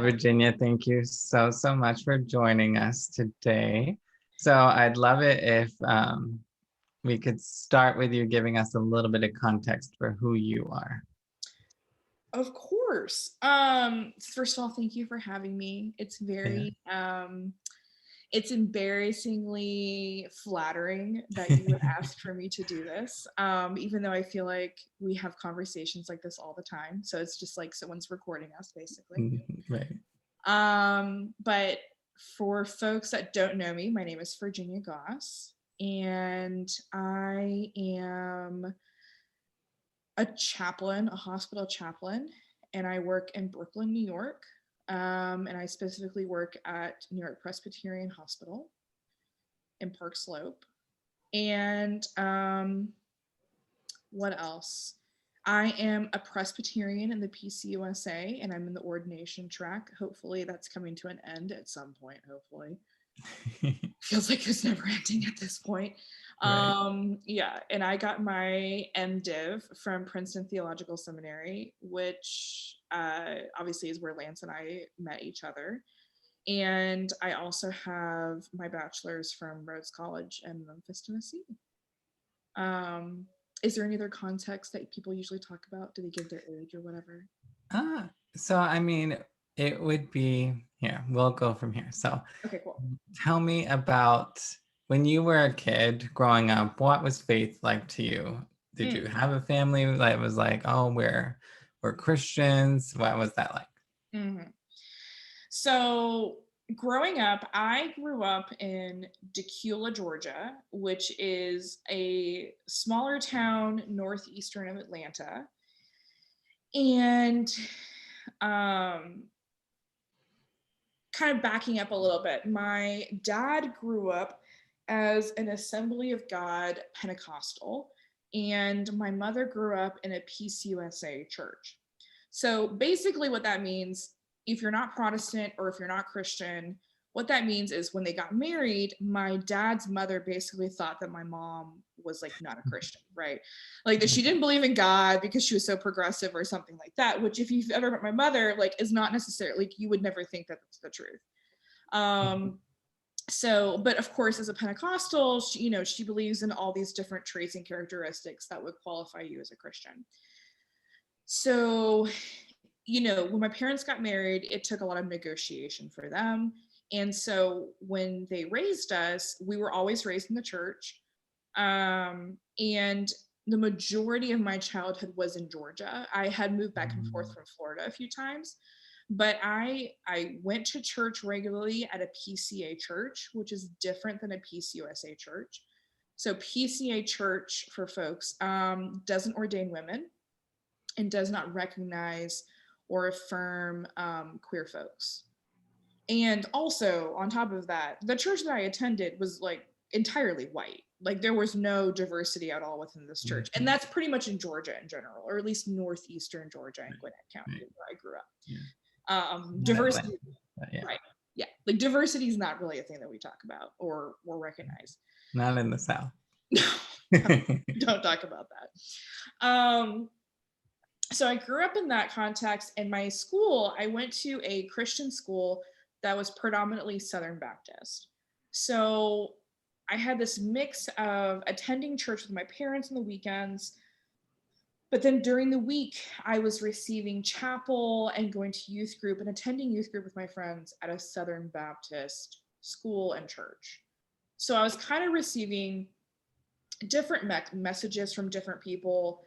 Virginia, thank you so much for joining us today. So I'd love it if we could start with you giving us a little bit of context for who you are. Of course. First of all, thank you for having me. It's very it's embarrassingly flattering that you would ask for me to do this. Even though I feel like we have conversations like this all the time. So it's just like someone's recording us basically. Right. But for folks that don't know me, my name is Virginia Goss, and I am a chaplain, a hospital chaplain, and I work in Brooklyn, New York. And I specifically work at New York Presbyterian Hospital in Park Slope. And what else? I am a Presbyterian in the PCUSA, and I'm in the ordination track. Hopefully that's coming to an end at some point, hopefully. Feels like it's never ending at this point. Right. Yeah, and I got my MDiv from Princeton Theological Seminary, which obviously is where Lance and I met each other. And I also have my bachelor's from Rhodes College in Memphis, Tennessee. Is there any other context that people usually talk about? Do they give their age or whatever? So I mean, it would be here. We'll go from here. So okay, cool. Tell me about when you were a kid growing up. What was faith like to you? Did you have a family that was like, oh, we're Christians? What was that like? Mm-hmm. So growing up, I grew up in Decula, Georgia, which is a smaller town northeastern of Atlanta. And kind of backing up a little bit, my dad grew up as an Assembly of God Pentecostal, and my mother grew up in a PCUSA church. So basically what that means, if you're not Protestant or if you're not Christian, what that means is when they got married, my dad's mother basically thought that my mom was like not a Christian, right? Like that she didn't believe in God because she was so progressive or something like that, which if you've ever met my mother, like is not necessarily, like you would never think that that's the truth. So, but of course, as a Pentecostal, she believes in all these different traits and characteristics that would qualify you as a Christian. So, when my parents got married, it took a lot of negotiation for them. And so when they raised us, we were always raised in the church. And the majority of my childhood was in Georgia. I had moved back and forth from Florida a few times, but I went to church regularly at a PCA church, which is different than a PCUSA church. So PCA church, for folks, doesn't ordain women and does not recognize or affirm queer folks. And also, on top of that, the church that I attended was like entirely white. Like there was no diversity at all within this church. And that's pretty much in Georgia in general, or at least northeastern Georgia in Gwinnett County, where I grew up. Diversity, right? Yeah, like diversity is not really a thing that we talk about or recognize. Not in the South. Don't talk about that. So I grew up in that context. In my school, I went to a Christian school that was predominantly Southern Baptist. So I had this mix of attending church with my parents on the weekends, but then during the week, I was receiving chapel and going to youth group and attending youth group with my friends at a Southern Baptist school and church. So I was kind of receiving different messages from different people.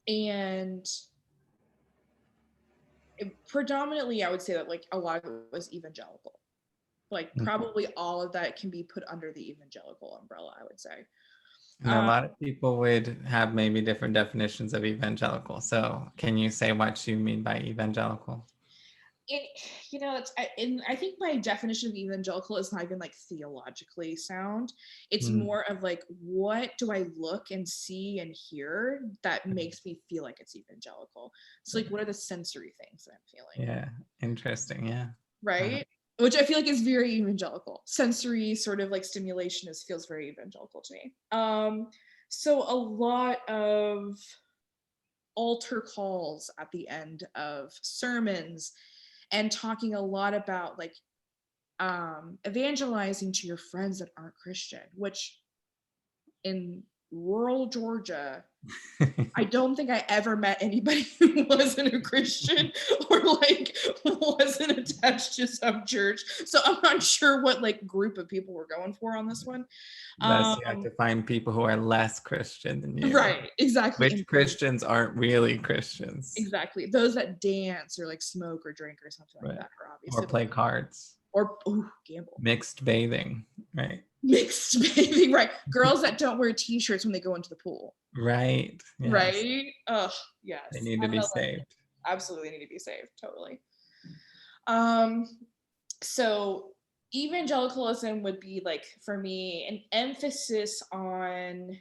And predominantly, I would say that like a lot of it was evangelical. Like probably all of that can be put under the evangelical umbrella, I would say. And a lot of people would have maybe different definitions of evangelical. So can you say what you mean by evangelical? I think my definition of evangelical is not even like theologically sound. It's more of like, what do I look and see and hear that makes me feel like it's evangelical? So like, what are the sensory things that I'm feeling? Yeah, interesting. Yeah. Right. Which I feel like is very evangelical. Sensory sort of like stimulation feels very evangelical to me. So a lot of altar calls at the end of sermons, and talking a lot about like evangelizing to your friends that aren't Christian, which in rural Georgia, I don't think I ever met anybody who wasn't a Christian or like wasn't attached to some church. So I'm not sure what like group of people we're going for on this one. Thus, you have to find people who are less Christian than you. Right, exactly. Which Christians aren't really Christians. Exactly. Those that dance or like smoke or drink or something like Right. that are obviously. Or play cards. Or gamble. Mixed bathing, right? Mixed bathing, right. Girls that don't wear t-shirts when they go into the pool. Right. Yes. Right? Oh, yes. They need to be saved. Absolutely need to be saved. Totally. So evangelicalism would be like, for me, an emphasis on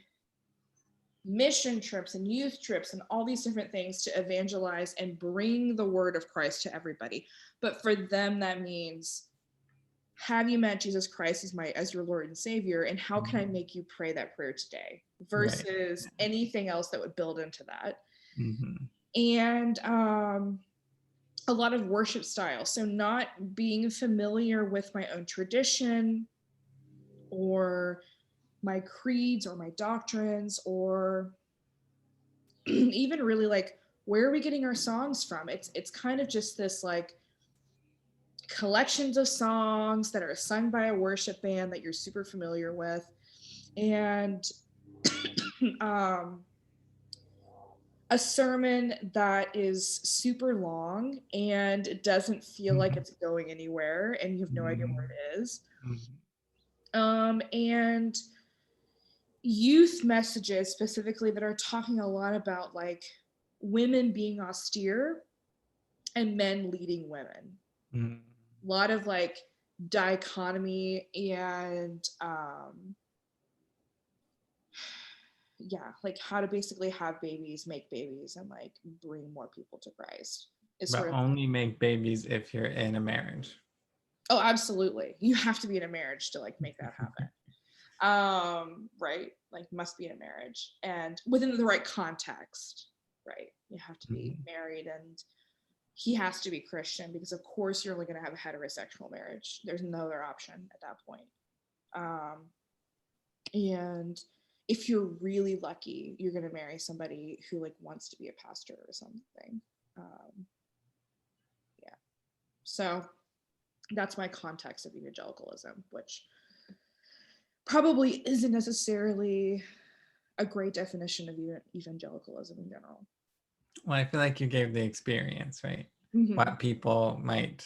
mission trips and youth trips and all these different things to evangelize and bring the word of Christ to everybody. But for them, that means, have you met Jesus Christ as your Lord and Savior? And how can I make you pray that prayer today? Versus anything else that would build into that. Mm-hmm. And a lot of worship styles. So not being familiar with my own tradition or my creeds or my doctrines, or even really like, where are we getting our songs from? It's kind of just this like collections of songs that are sung by a worship band that you're super familiar with, and a sermon that is super long and it doesn't feel like it's going anywhere and you have no idea where it is. And youth messages specifically that are talking a lot about like women being austere and men leading women. A lot of like dichotomy and like how to basically have babies, make babies, and like bring more people to Christ. But only make babies if you're in a marriage. Oh, absolutely. You have to be in a marriage to like make that happen. Right? Like must be in a marriage and within the right context, right? You have to be married, and he has to be Christian, because of course you're only going to have a heterosexual marriage. There's no other option at that point. And if you're really lucky, you're going to marry somebody who like wants to be a pastor or something. So that's my context of evangelicalism, which probably isn't necessarily a great definition of evangelicalism in general. Well, I feel like you gave the experience, right? What people might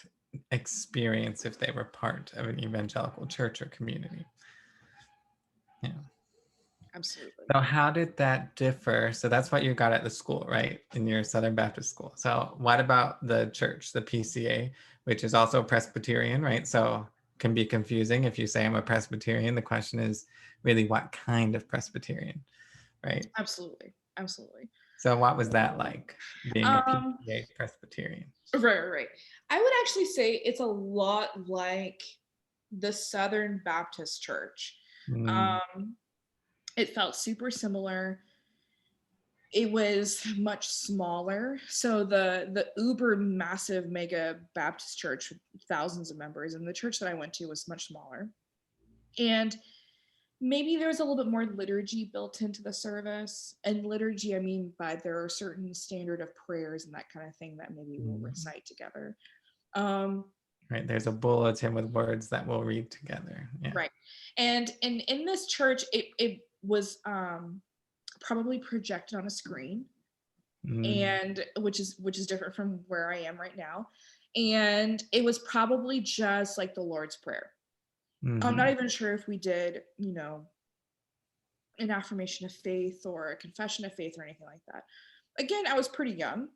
experience if they were part of an evangelical church or community. Yeah. Absolutely. So how did that differ? So that's what you got at the school, right? In your Southern Baptist school. So what about the church, the PCA, which is also Presbyterian, right? So can be confusing if you say I'm a Presbyterian. The question is really what kind of Presbyterian, right? Absolutely. Absolutely. So what was that like, being a PCA Presbyterian? Right. I would actually say it's a lot like the Southern Baptist Church. It felt super similar. It was much smaller. So the uber massive mega Baptist church with thousands of members, and the church that I went to was much smaller. And maybe there's a little bit more liturgy built into the service. And liturgy, I mean, by there are certain standard of prayers and that kind of thing that maybe we'll recite together. Right, there's a bulletin with words that we'll read together. Yeah. Right. And in this church, it was probably projected on a screen, and which is different from where I am right now. And it was probably just like the Lord's Prayer. I'm not even sure if we did, an affirmation of faith or a confession of faith or anything like that. Again, I was pretty young,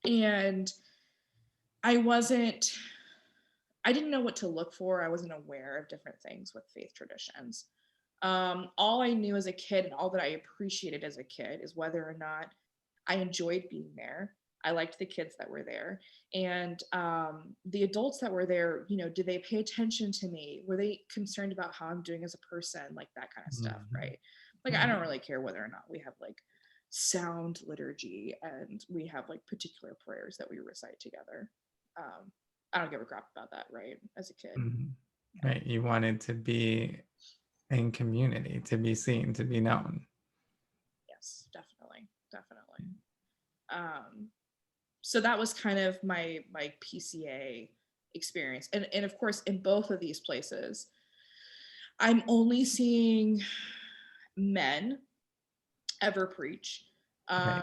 and I didn't know what to look for. I wasn't aware of different things with faith traditions. All I knew as a kid and all that I appreciated as a kid is whether or not I enjoyed being there. I liked the kids that were there, and the adults that were there, did they pay attention to me? Were they concerned about how I'm doing as a person? Like that kind of stuff, right? Like I don't really care whether or not we have like sound liturgy, and we have like particular prayers that we recite together. I don't give a crap about that, right? As a kid. Mhm. Right. You wanted to be in community, to be seen, to be known. Yes, definitely. Definitely. So that was kind of my PCA experience. And of course, in both of these places, I'm only seeing men ever preach. Right.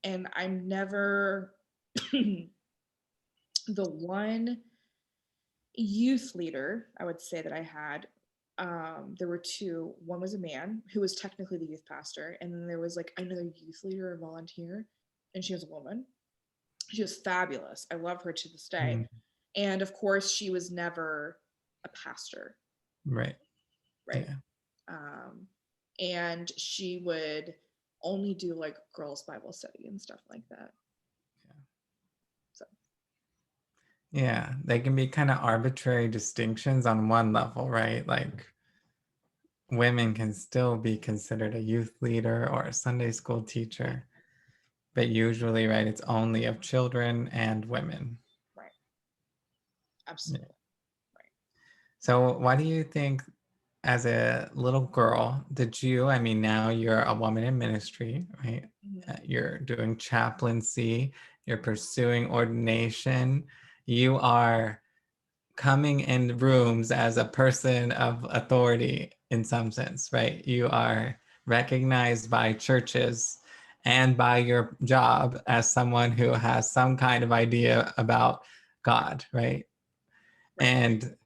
And I'm never the one youth leader, I would say, that I had. There were two. One was a man who was technically the youth pastor, and then there was like another youth leader or volunteer, and she was a woman. She was fabulous. I love her to this day. Mm, And of course, she was never a pastor, right. right? Yeah. Um, and she would only do like girls' Bible study and stuff like that. Yeah. So, Yeah. They can be kind of arbitrary distinctions on one level, right? Like women can still be considered a youth leader or a Sunday school teacher, but usually, right, it's only of children and women. right. Yeah. Absolutely. Right. So, why do you think, as a little girl, did you? I mean, now you're a woman in ministry, right? Mm-hmm. You're doing chaplaincy, you're pursuing ordination, you are coming in rooms as a person of authority in some sense, right? You are recognized by churches and by your job as someone who has some kind of idea about God, right? Right. And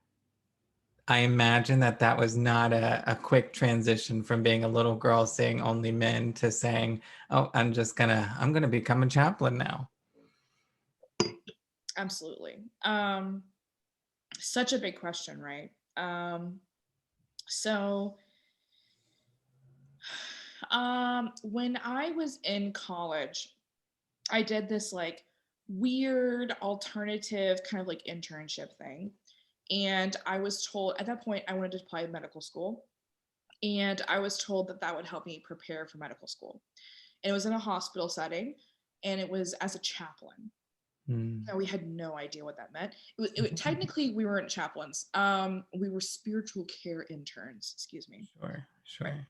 I imagine that that was not a quick transition from being a little girl seeing only men to saying, oh, I'm gonna become a chaplain now. Absolutely. Such a big question, right? So when I was in college, I did this like weird alternative kind of like internship thing. And I was told at that point I wanted to apply to medical school. And I was told that that would help me prepare for medical school. And it was in a hospital setting, and it was as a chaplain. Mm. And we had no idea what that meant. Technically, we weren't chaplains. We were spiritual care interns. Excuse me. Sure, Right. sure.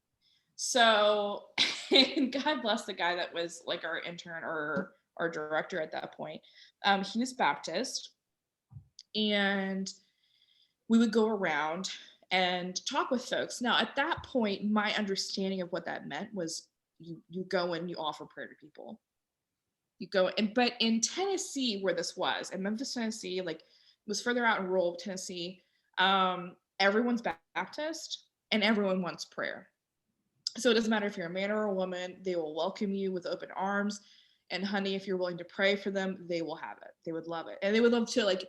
So, and God bless the guy that was like our intern or our director at that point. He was Baptist, and we would go around and talk with folks. Now, at that point, my understanding of what that meant was you go and you offer prayer to people. You go and but in Tennessee, where this was, in Memphis, Tennessee, like it was further out in rural Tennessee, everyone's Baptist and everyone wants prayer. So it doesn't matter if you're a man or a woman, they will welcome you with open arms. And honey, if you're willing to pray for them, they will have it. They would love it. And they would love to like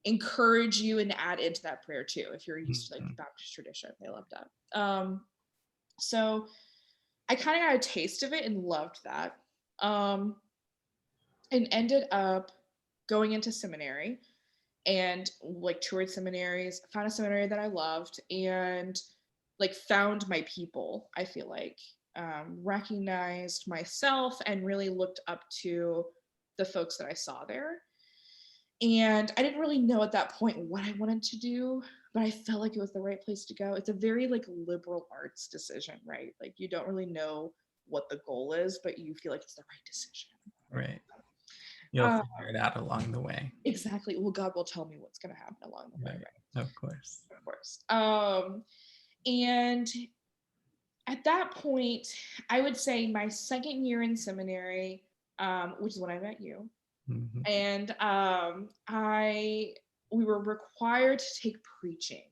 encourage you and add into that prayer too. If you're used to like the Mhm. Baptist tradition, they love that. So I kind of got a taste of it and loved that. And ended up going into seminary and like toured seminaries, found a seminary that I loved, and like found my people. I feel like recognized myself and really looked up to the folks that I saw there. And I didn't really know at that point what I wanted to do, but I felt like it was the right place to go. It's a very like liberal arts decision, right? Like you don't really know what the goal is, but you feel like it's the right decision. Right. You'll Uh, figure it out along the way. exactly. Well, God will tell me what's going to happen along the way, Right. right? Of course. Of course. And at that point, I would say my second year in seminary, which is when I met you, Mhm. and we were required to take preaching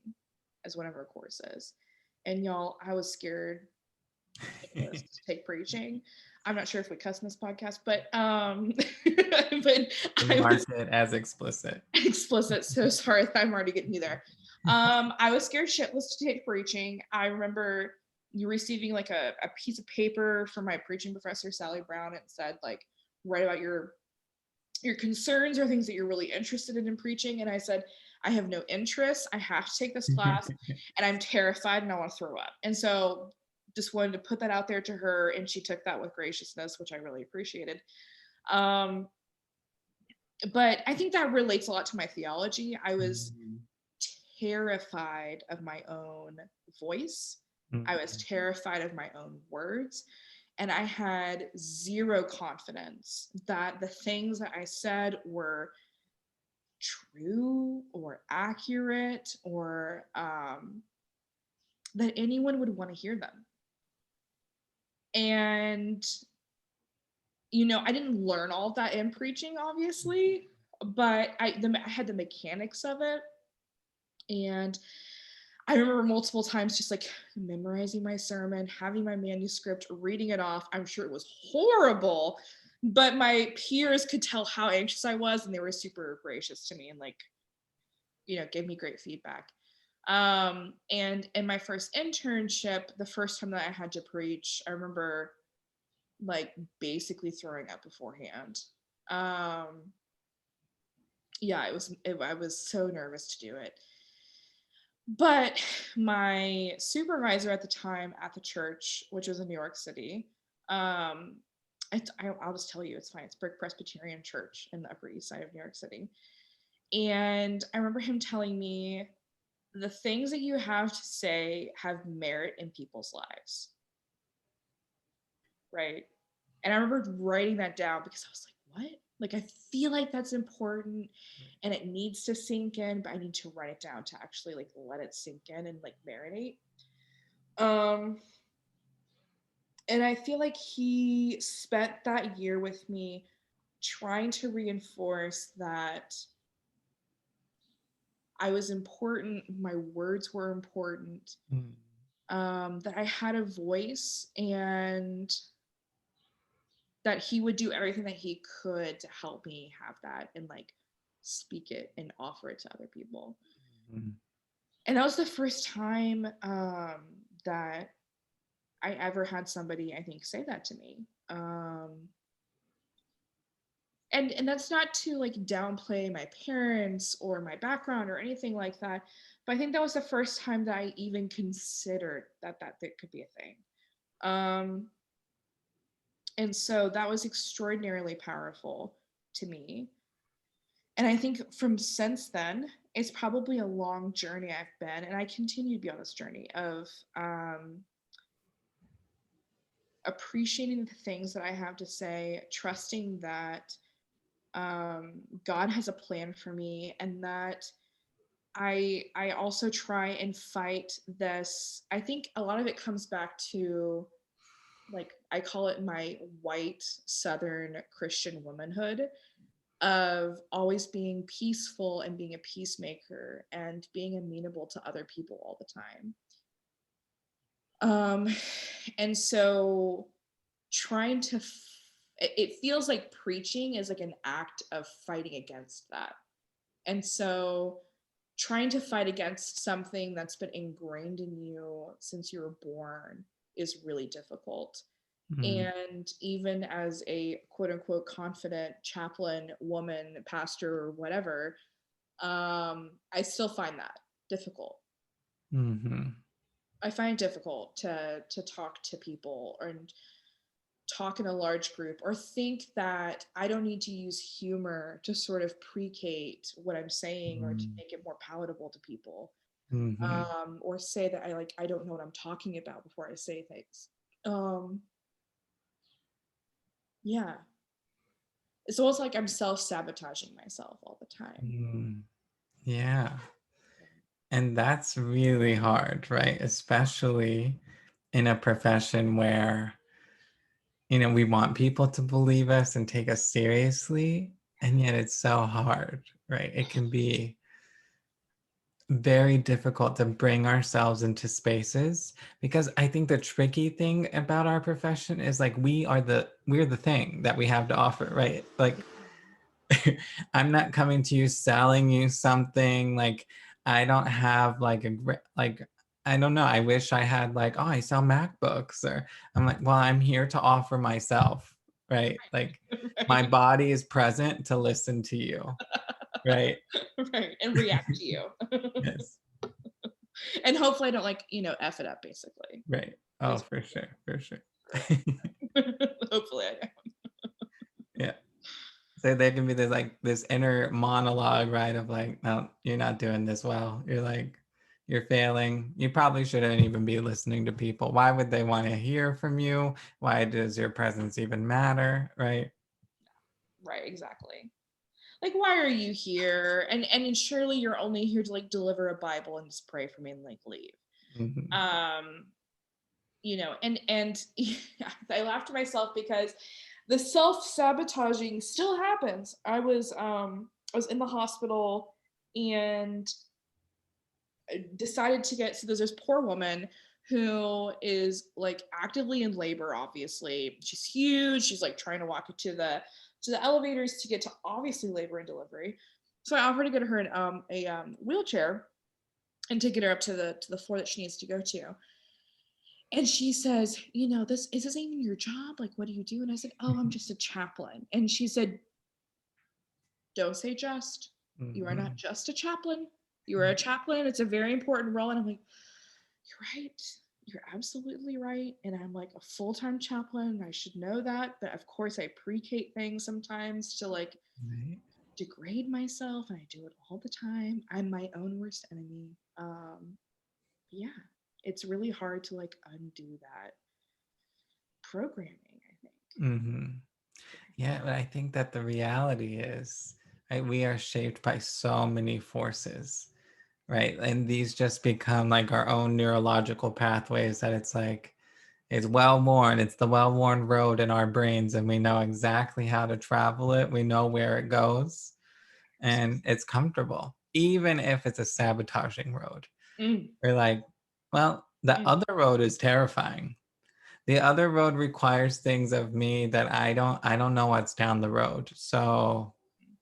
as one of our courses, and y'all, I was scared to take preaching. I'm not sure if we cuss in this podcast, but but We I was marked it as explicit. explicit. So sorry, I'm already getting you there. I was scared shitless to take preaching. I remember you receiving like a piece of paper from my preaching professor, Sally Brown, and said like, write about your concerns or things that you're really interested in preaching. And I said, I have no interest. I have to take this class, and I'm terrified and I want to throw up. And so just wanted to put that out there to her, and she took that with graciousness, which I really appreciated. But I think that relates a lot to my theology. I was terrified of my own voice. I was terrified of my own words. And I had zero confidence that the things that I said were true or accurate, or that anyone would want to hear them. And, I didn't learn all of that in preaching, obviously, but I had the mechanics of it. And I remember multiple times just like memorizing my sermon, having my manuscript, reading it off. I'm sure it was horrible, but my peers could tell how anxious I was, and they were super gracious to me and like, gave me great feedback. And in my first internship, the first time that I had to preach, I remember like basically throwing up beforehand. I was so nervous to do it. But my supervisor at the time at the church, which was in New York City, I'll just tell you, it's fine. It's Brick Presbyterian Church in the Upper East Side of New York City. And I remember him telling me, the things that you have to say have merit in people's lives. Right. And I remember writing that down because I was like, what? Like, I feel like that's important and it needs to sink in, but I need to write it down to actually like let it sink in and like marinate. And I feel like he spent that year with me trying to reinforce that I was important, my words were important, that I had a voice, and that he would do everything that he could to help me have that and like speak it and offer it to other people. And that was the first time that I ever had somebody, I think, say that to me. And that's not to like downplay my parents or my background or anything like that, but I think that was the first time that I even considered that could be a thing. And so that was extraordinarily powerful to me. And I think from since then, it's probably a long journey I've been, and I continue to be on this journey of appreciating the things that I have to say, trusting that God has a plan for me, and that I also try and fight this. I think a lot of it comes back to, like, I call it my white Southern Christian womanhood, of always being peaceful and being a peacemaker and being amenable to other people all the time. And so trying to, it feels like preaching is like an act of fighting against that. And so trying to fight against something that's been ingrained in you since you were born is really difficult. And even as a quote unquote confident chaplain, woman, pastor, or whatever, I still find that difficult. I find it difficult to talk to people and talk in a large group, or think that I don't need to use humor to sort of precate what I'm saying or to make it more palatable to people. Or say that I don't know what I'm talking about before I say things. Yeah. It's almost like I'm self-sabotaging myself all the time. Yeah. And that's really hard, right? Especially in a profession where, we want people to believe us and take us seriously, and yet it's so hard, right? It can be very difficult to bring ourselves into spaces, because I think the tricky thing about our profession is like we're the thing that we have to offer, right? Like I'm not coming to you selling you something. Like I don't have like I don't know. I wish I had like, oh, I sell MacBooks, or I'm like, well, I'm here to offer myself, right? Like my body is present to listen to you, right? Right. And react to you. Yes. And hopefully I don't F it up, basically. Right. Oh, for sure, for sure. Hopefully I am. Yeah. So there can be this inner monologue, right? Of like, no, you're not doing this well. You're failing. You probably shouldn't even be listening to people. Why would they want to hear from you? Why does your presence even matter? Right. Right, exactly. Like, why are you here? And surely you're only here to like deliver a Bible and just pray for me and like leave. Mm-hmm. And I laughed to myself because the self-sabotaging still happens. I was in the hospital and decided to get, so there's this poor woman who is like actively in labor. Obviously she's huge, she's like trying to walk to the elevators to get to obviously labor and delivery. So I offered to get her a wheelchair and to get her up to the floor that she needs to go to. And she says, this even your job? Like, what do you do? And I said, oh, I'm just a chaplain. And she said, don't say just. You are Mm-hmm. not just a chaplain. You are a chaplain. It's a very important role. And I'm like, you're right. You're absolutely right. And I'm like a full-time chaplain, and I should know that. But of course, I precate things sometimes to like Right. degrade myself, and I do it all the time. I'm my own worst enemy. Yeah, it's really hard to like undo that programming, I think. Mm-hmm. Yeah, but I think that the reality is, right, we are shaped by so many forces, right? And these just become like our own neurological pathways that it's well worn. It's the well worn road in our brains, and we know exactly how to travel it. We know where it goes, and it's comfortable, even if it's a sabotaging road. Mm, We're like, well, the mm. other road is terrifying. The other road requires things of me that I don't know what's down the road. So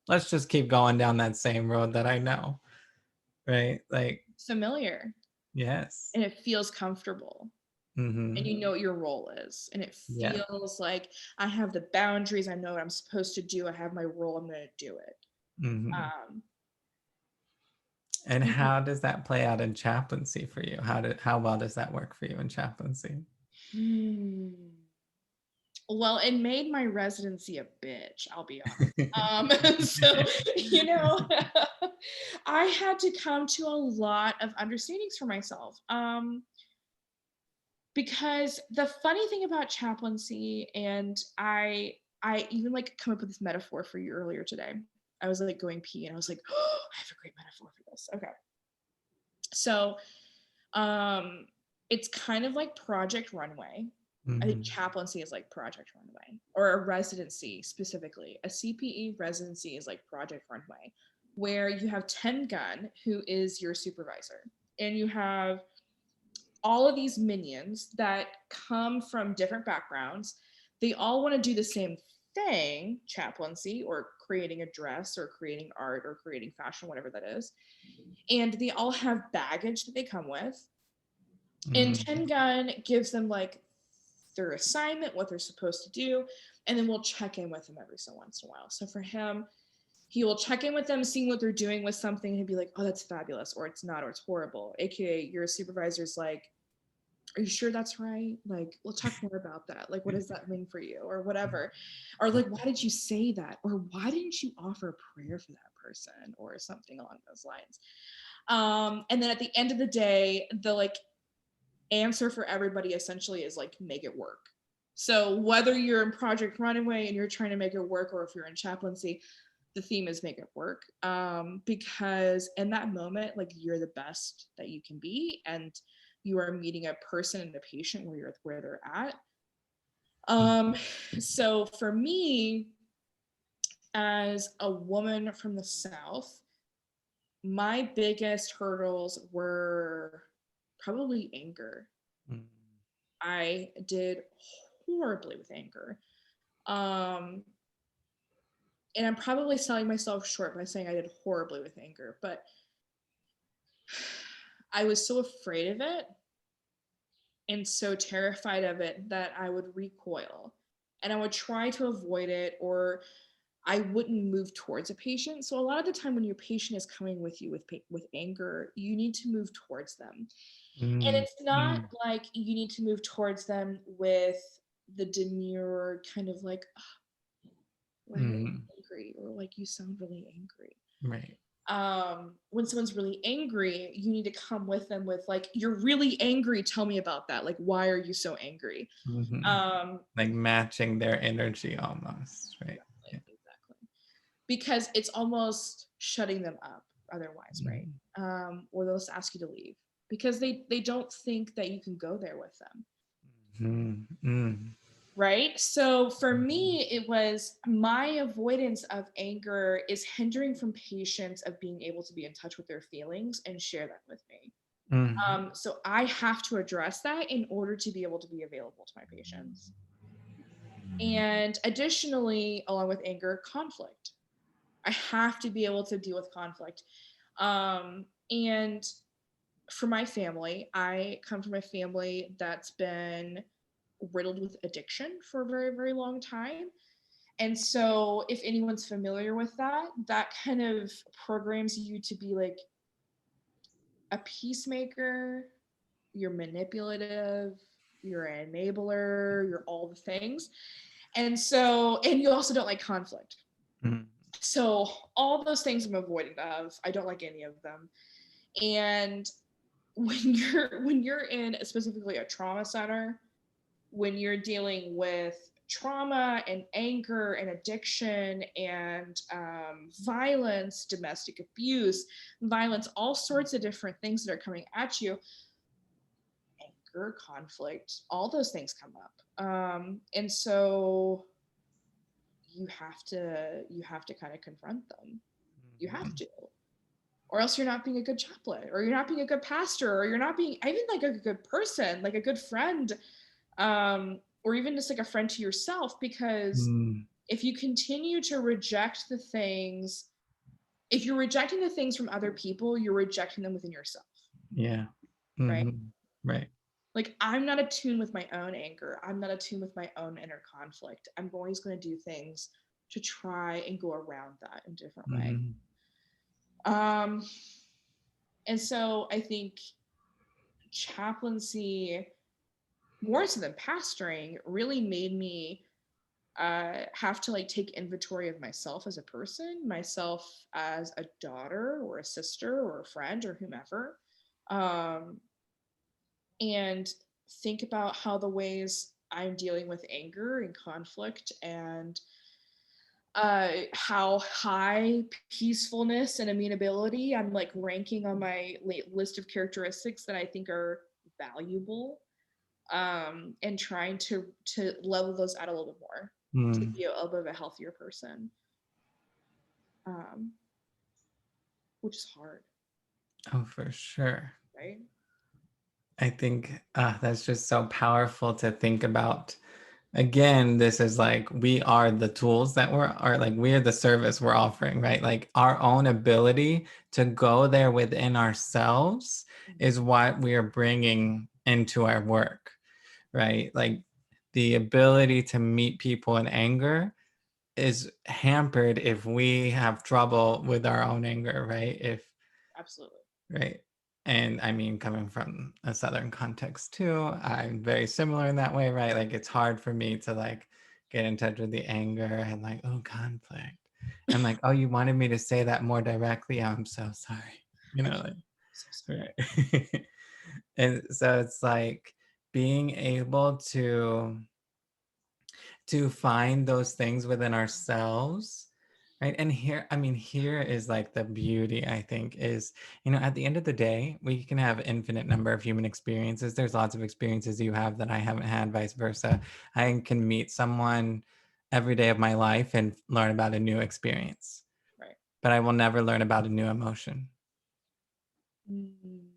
let's just keep going down that same road that I know. Right? Like, Familiar, yes. and it feels comfortable, and Mm-hmm. you know what your role is, and it Yeah. feels like I have the boundaries. I know what I'm supposed to do. I have my role. I'm going to do it. Mm-hmm. Um, And mhm. how does that play out in chaplaincy for you? How well does that work for you in chaplaincy? Hmm. Well, it made my residency a bitch, I'll be honest. So, you know, I had to come to a lot of understandings for myself. Because the funny thing about chaplaincy, and I even like come up with this metaphor for you earlier today. I was like going pee and I was like, oh, I have a great metaphor for this. Okay. So um it's kind of like Project Runway. I think Mm-hmm. chaplaincy is like Project Runway, or a residency specifically. A CPE residency is like Project Runway, where you have 10 Gun, who is your supervisor, and you have all of these minions that come from different backgrounds. They all want to do the same thing, chaplaincy, or creating a dress, or creating art, or creating fashion, whatever that is. And they all have baggage that they come with. And Mm-hmm. 10 Gun gives them like their assignment, what they're supposed to do, and then we'll check in with them every so once in a while. So for him, he will check in with them, seeing what they're doing with something, and he'd be like, oh, that's fabulous, or it's not, or it's horrible. AKA your supervisor's like, are you sure that's right? Like, we'll talk more about that. Like, what does that mean for you? Or whatever. Or like, why did you say that? Or why didn't you offer a prayer for that person? Or something along those lines. And then at the end of the day, the like answer for everybody essentially is like, make it work. So whether you're in Project Runaway and you're trying to make it work, or if you're in chaplaincy, the theme is make it work. Because in that moment, like, you're the best that you can be, and you are meeting a person and a patient where they're at. Um, so for me, as a woman from the South, my biggest hurdles were probably anger. Mm-hmm. I did horribly with anger. Um, and I'm probably selling myself short by saying I did horribly with anger, but I was so afraid of it and so terrified of it that I would recoil, and I would try to avoid it, or I wouldn't move towards a patient. So a lot of the time when your patient is coming with you with anger, you need to move towards them. And Mm, it's not mm, like you need to move towards them with the demure kind of like, oh, why are you mm, angry? Or like, you sound really angry. right. When someone's really angry, you need to come with them with like, you're really angry. Tell me about that. Like, why are you so angry? Mhm. Um, Like matching their energy almost, right? Yeah. exactly. Because it's almost shutting them up otherwise, right? Mm, Or they'll just ask you to leave because they don't think that you can go there with them. mm, mm, Right. So for mhm, me, it was my avoidance of anger is hindering from patients of being able to be in touch with their feelings and share that with me. mm, So I have to address that in order to be able to be available to my patients. And additionally, along with anger, conflict. I have to be able to deal with conflict. And for my family, I come from a family that's been riddled with addiction for a very, very long time. And so, if anyone's familiar with that, that kind of programs you to be like a peacemaker, you're manipulative, you're an enabler, you're all the things. And so, and you also don't like conflict. mm, So, all those things I'm avoiding of. I don't like any of them. And when you're in specifically a trauma center, when you're dealing with trauma and anger and addiction and violence, domestic abuse, violence, all sorts of different things that are coming at you, anger, conflict, all those things come up. And so you have to kind of confront them. You have mhm, to, or else you're not being a good chaplain, or you're not being a good pastor, or you're not being even like a good person, like a good friend, or even just like a friend to yourself. Because mm, if you continue to reject the things, if you're rejecting the things from other people, you're rejecting them within yourself, yeah. right? Mhm, right. Like, I'm not attuned with my own anger. I'm not attuned with my own inner conflict. I'm always going to do things to try and go around that in a different way. Mhm, Um, and so I think chaplaincy, more so than pastoring, really made me have to like take inventory of myself as a person, myself as a daughter or a sister or a friend or whomever, um, and think about how the ways I'm dealing with anger and conflict and how high peacefulness and amenability I'm like ranking on my list of characteristics that I think are valuable, and trying to level those out a little bit more to mm. be a little bit of a healthier person, um, which is hard, Oh, for sure. right? I think that's just so powerful to think about. Again, this is like we are the tools that are like we are the service we're offering, right? Like our own ability to go there within ourselves is what we are bringing into our work, right? Like the ability to meet people in anger is hampered if we have trouble with our own anger, right? If Absolutely. right. And I mean, coming from a Southern context too, I'm very similar in that way, right? Like it's hard for me to like get in touch with the anger and like, oh, conflict. And like, oh, you wanted me to say that more directly. I'm so sorry. You I know, can't. like, So sorry. right. And so it's like being able to find those things within ourselves, right? And here, I mean, here is like the beauty, I think, is, at the end of the day, we can have infinite number of human experiences. There's lots of experiences you have that I haven't had, vice versa. I can meet someone every day of my life and learn about a new experience, Right. but I will never learn about a new emotion Mm,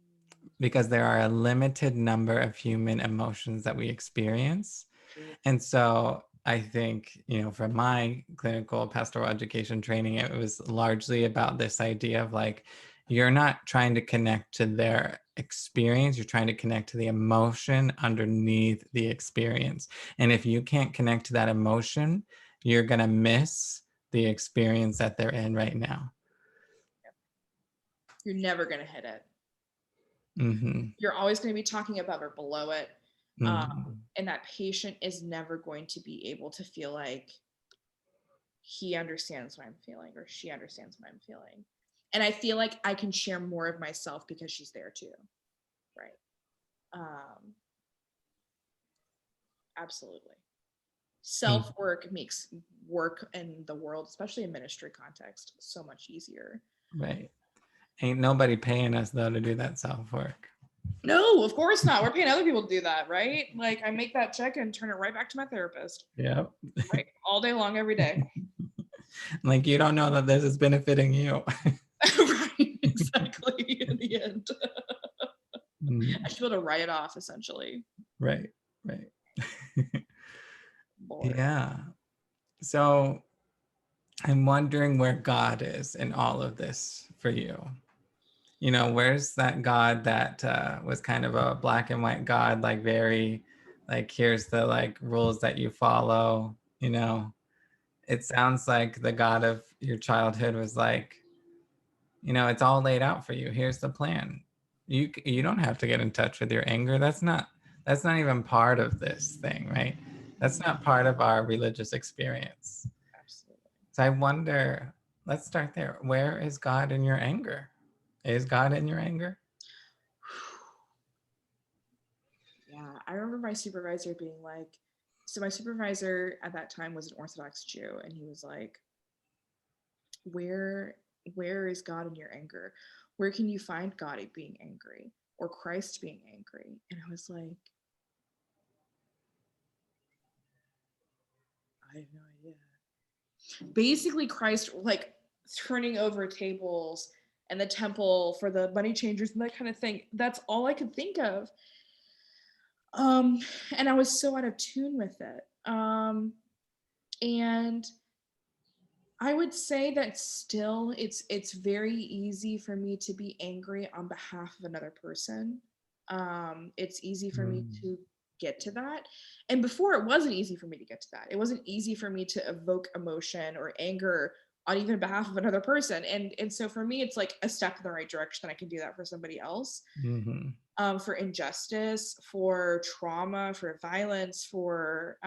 because there are a limited number of human emotions that we experience. true. And so I think, from my clinical pastoral education training, it was largely about this idea of like, you're not trying to connect to their experience, you're trying to connect to the emotion underneath the experience. And if you can't connect to that emotion, you're going to miss the experience that they're in right now. You're never gonna hit it. You're always going to be talking above or below it. Mm-hmm. And that patient is never going to be able to feel like he understands what I'm feeling or she understands what I'm feeling. And I feel like I can share more of myself because she's there too. Right. Absolutely. Self-work makes work in the world, especially in ministry context, so much easier. Right. Ain't nobody paying us though to do that self-work. No, of course not. We're paying other people to do that, right? Like I make that check and turn it right back to my therapist. Yep. Right. All day long, every day. Like you don't know that this is benefiting you. Right. Exactly. In the end. I should be able to write it off essentially. Right. Right. Lord. Yeah. So I'm wondering where God is in all of this for you. You know, where's that God that was kind of a black and white God, like very, like here's the like rules that you follow, you know? It sounds like the God of your childhood was like, you know, it's all laid out for you. Here's the plan. You don't have to get in touch with your anger. That's not even part of this thing, right? That's not part of our religious experience. Absolutely. So I wonder, let's start there. Where is God in your anger? Is God in your anger? Yeah, I remember my supervisor being like, so my supervisor at that time was an Orthodox Jew, and he was like, where is God in your anger? Where can you find God being angry or Christ being angry? And I was like, I have no idea. Basically, Christ like turning over tables and the temple for the money changers and that kind of thing. That's all I could think of. And I was so out of tune with it. And I would say that still it's very easy for me to be angry on behalf of another person. It's easy for me to get to that. And before it wasn't easy for me to get to that. It wasn't easy for me to evoke emotion or anger on even behalf of another person. And so for me, it's like a step in the right direction that I can do that for somebody else. For injustice, for trauma, for violence, for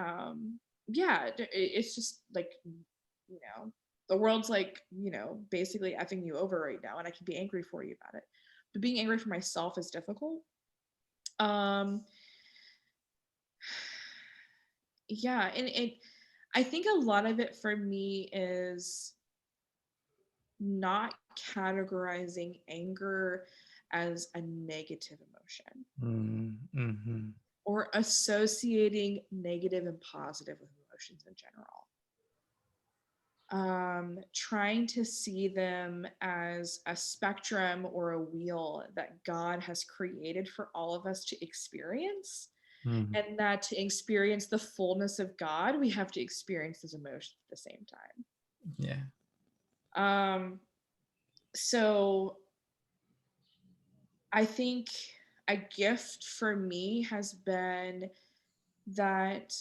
yeah, it's just like, you know, the world's like, you know, basically effing you over right now, and I can be angry for you about it. But being angry for myself is difficult. Yeah, and I think a lot of it for me is not categorizing anger as a negative emotion or associating negative and positive with emotions in general. Trying to see them as a spectrum or a wheel that God has created for all of us to experience. And that to experience the fullness of God, we have to experience those emotions at the same time. Yeah. So I think a gift for me has been that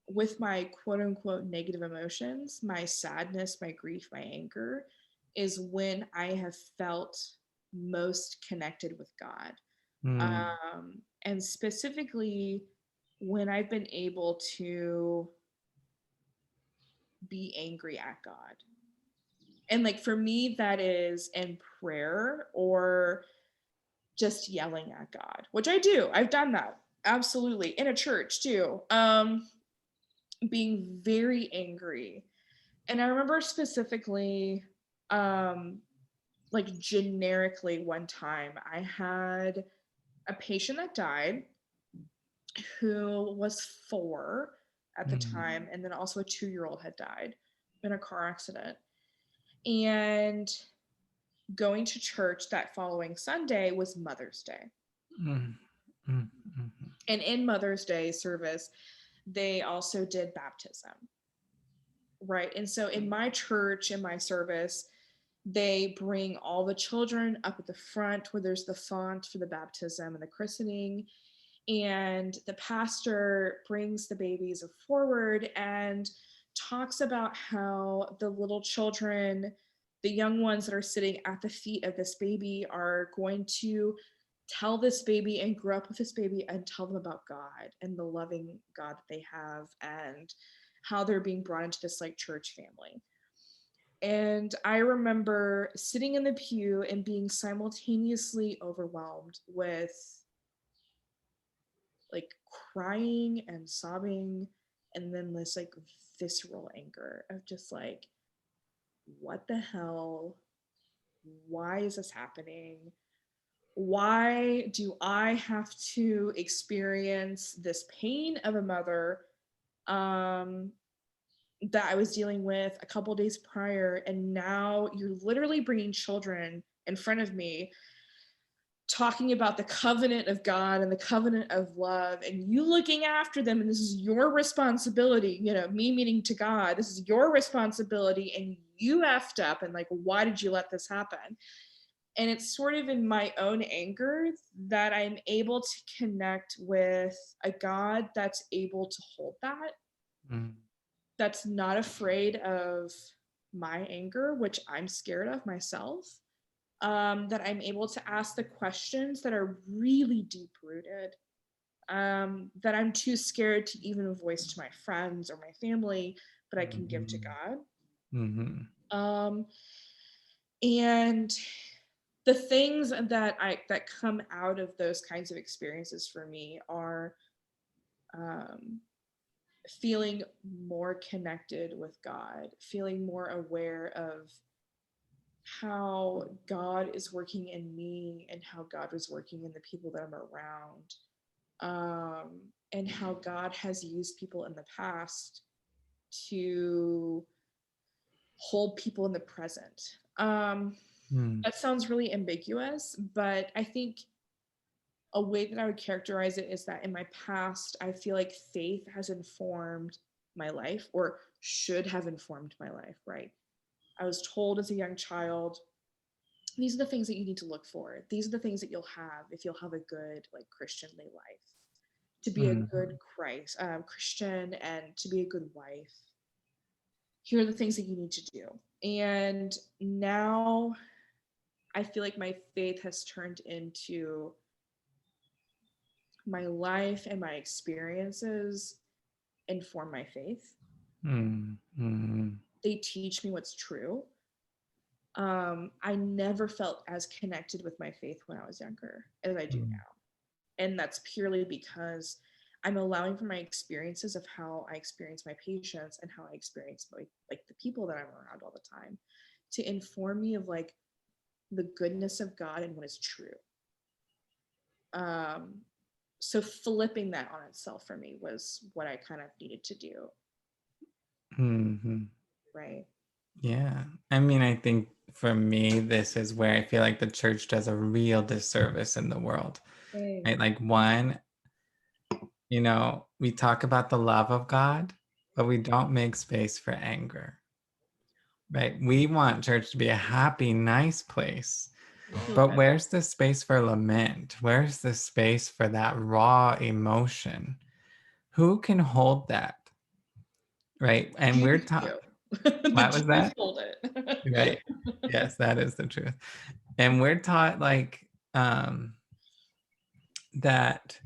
with my quote unquote negative emotions, my sadness, my grief, my anger, is when I have felt most connected with God. And specifically, when I've been able to be angry at God. And like for me, that is in prayer or just yelling at God, which I do. I've done that absolutely in a church too. Being very angry. And I remember specifically, like generically one time, I had a patient that died who was 4 at the time, and then also a 2-year-old had died in a car accident. And going to church that following Sunday was Mother's Day. And in Mother's Day service, they also did baptism. Right. And so in my church, in my service, they bring all the children up at the front where there's the font for the baptism and the christening. And the pastor brings the babies forward and talks about how the little children, the young ones that are sitting at the feet of this baby, are going to tell this baby and grow up with this baby and tell them about God and the loving God that they have and how they're being brought into this like church family. And I remember sitting in the pew and being simultaneously overwhelmed with like crying and sobbing, and then this like visceral anger of just like, what the hell? Why is this happening? Why do I have to experience this pain of a mother that I was dealing with a couple days prior, and now you're literally bringing children in front of me talking about the covenant of God and the covenant of love, and you looking after them, and this is your responsibility, you know, me meaning to God, this is your responsibility, and you effed up, and like, why did you let this happen? And it's sort of in my own anger that I'm able to connect with a God that's able to hold that, that's not afraid of my anger, which I'm scared of myself, that I'm able to ask the questions that are really deep rooted, that I'm too scared to even voice to my friends or my family, but I can give to God. And the things that come out of those kinds of experiences for me are feeling more connected with God, feeling more aware of how God is working in me and how God was working in the people that I'm around, and how God has used people in the past to hold people in the present. That sounds really ambiguous, but I think a way that I would characterize it is that in my past, I feel like faith has informed my life, or should have informed my life, right? I was told as a young child, these are the things that you need to look for. These are the things that you'll have if you'll have a good, like, Christianly life. To be a good Christian and to be a good wife. Here are the things that you need to do. And now I feel like my faith has turned into my life, and my experiences inform my faith. They teach me what's true. I never felt as connected with my faith when I was younger as I do now. And that's purely because I'm allowing for my experiences of how I experience my patients and how I experience like the people that I'm around all the time to inform me of like the goodness of God and what is true. So flipping that on itself for me was what I kind of needed to do. Right. Yeah. I mean, I think for me, this is where I feel like the church does a real disservice in the world. Right? Like, one, you know, we talk about the love of God, but we don't make space for anger. Right? We want church to be a happy, nice place. But where's the space for lament? Where's the space for that raw emotion? Who can hold that? Right? And we're taught. What was that? Hold it. Right. Yes, that is the truth. And we're taught like that,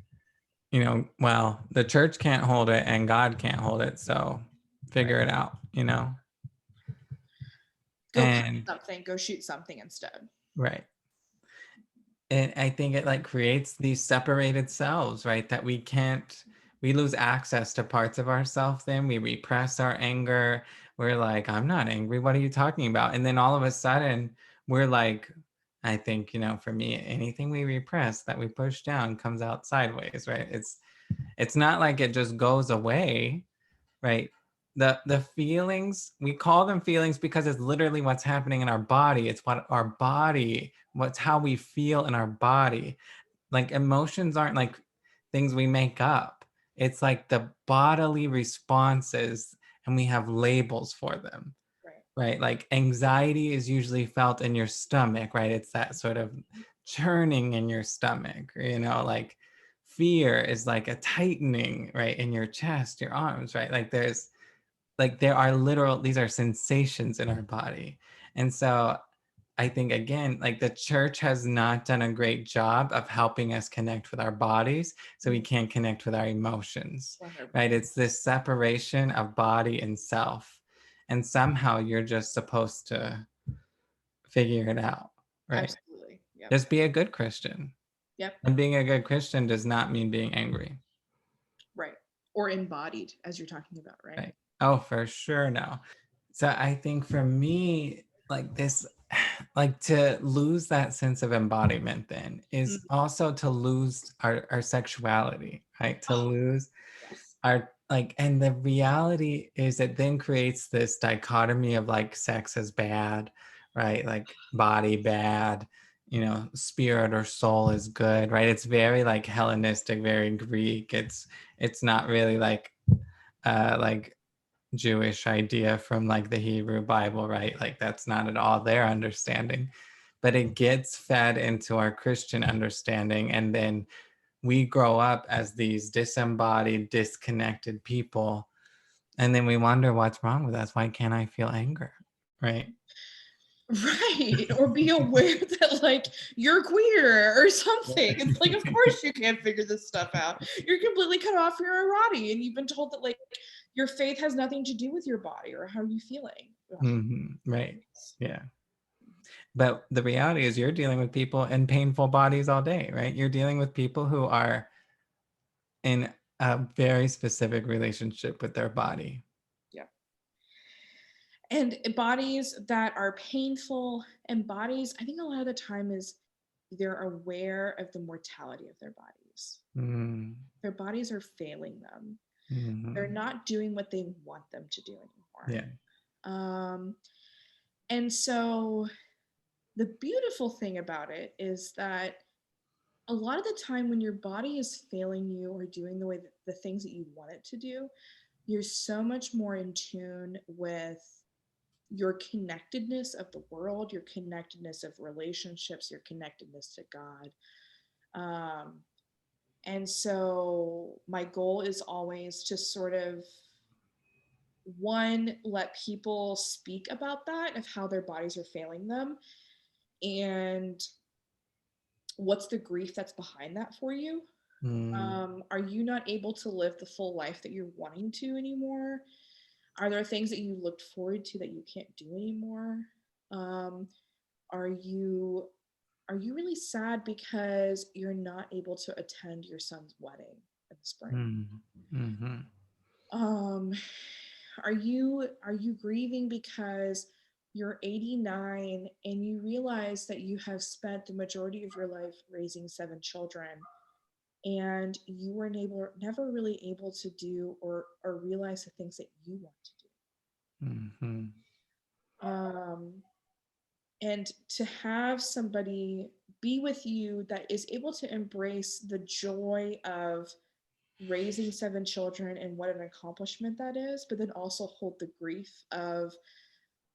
you know, well, the church can't hold it and God can't hold it. So figure it out, you know. Go shoot something instead. Right. And I think it like creates these separated selves, right? That we lose access to parts of ourselves. Then we repress our anger. We're like, I'm not angry. What are you talking about? And then all of a sudden we're like, I think, you know, for me, anything we repress that we push down comes out sideways, right? It's not like it just goes away, right? The feelings, we call them feelings because it's literally what's happening in our body. It's what's how we feel in our body. Like emotions aren't like things we make up. It's like the bodily responses, and we have labels for them. Right? Like anxiety is usually felt in your stomach, right? It's that sort of churning in your stomach, you know, like fear is like a tightening, right, in your chest, your arms, right? Like there are these are sensations in our body. And so I think, again, like the church has not done a great job of helping us connect with our bodies, so we can't connect with our emotions, 100%. right? It's this separation of body and self. And somehow you're just supposed to figure it out, right? Absolutely. Yep. Just be a good Christian. Yep. And being a good Christian does not mean being angry. Right. Or embodied, as you're talking about, right? Right. Oh, for sure. No. So I think for me, like this, like to lose that sense of embodiment then is Mm. also to lose our sexuality, right? To lose Yes. our like, and the reality is it then creates this dichotomy of like sex is bad, right? Like body bad, spirit or soul is good, right? It's very like Hellenistic, very Greek. It's not really like Jewish idea from like the Hebrew Bible, right? Like that's not at all their understanding, but it gets fed into our Christian understanding. And then we grow up as these disembodied, disconnected people. And then we wonder what's wrong with us. Why can't I feel anger? Right. Right. Or be aware that like you're queer or something. It's like, of course you can't figure this stuff out. You're completely cut off your erotic, and you've been told that like your faith has nothing to do with your body or how you're feeling. Right. Yeah. But the reality is you're dealing with people in painful bodies all day, right? You're dealing with people who are in a very specific relationship with their body. Yeah. And bodies that are painful, and bodies, I think a lot of the time is they're aware of the mortality of their bodies. Mm. Their bodies are failing them. They're Mm-hmm. not doing what they want them to do anymore. Yeah. And so the beautiful thing about it is that a lot of the time when your body is failing you or doing the way that the things that you want it to do, you're so much more in tune with your connectedness of the world, your connectedness of relationships, your connectedness to God. And so my goal is always to sort of one, let people speak about that, of how their bodies are failing them, and what's the grief that's behind that for you. Are you not able to live the full life that you're wanting to anymore? Are there things that you looked forward to that you can't do anymore? um, are you really sad because you're not able to attend your son's wedding in the spring? Mm-hmm. um, are you grieving because you're 89 and you realize that you have spent the majority of your life raising 7 children, and you were never really able to do or realize the things that you want to do? um, and to have somebody be with you that is able to embrace the joy of raising 7 children and what an accomplishment that is, but then also hold the grief of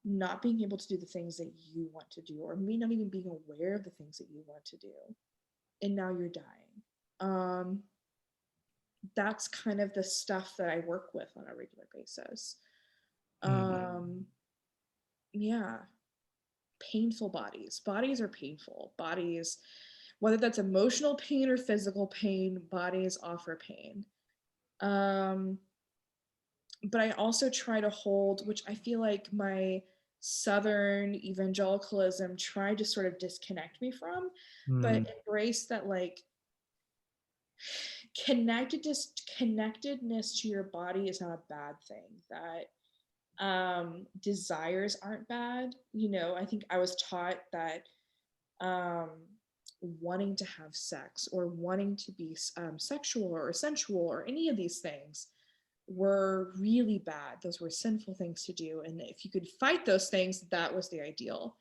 not being able to do the things that you want to do, or me not even being aware of the things that you want to do, and now you're dying. That's kind of the stuff that I work with on a regular basis. Yeah. Painful bodies. Bodies are painful. Bodies, whether that's emotional pain or physical pain, bodies offer pain. But I also try to hold, which I feel like my Southern evangelicalism tried to sort of disconnect me from, but embrace that like connectedness to your body is not a bad thing. That desires aren't bad. I think I was taught that um, wanting to have sex or wanting to be sexual or sensual or any of these things were really bad. Those were sinful things to do, and if you could fight those things, that was the ideal.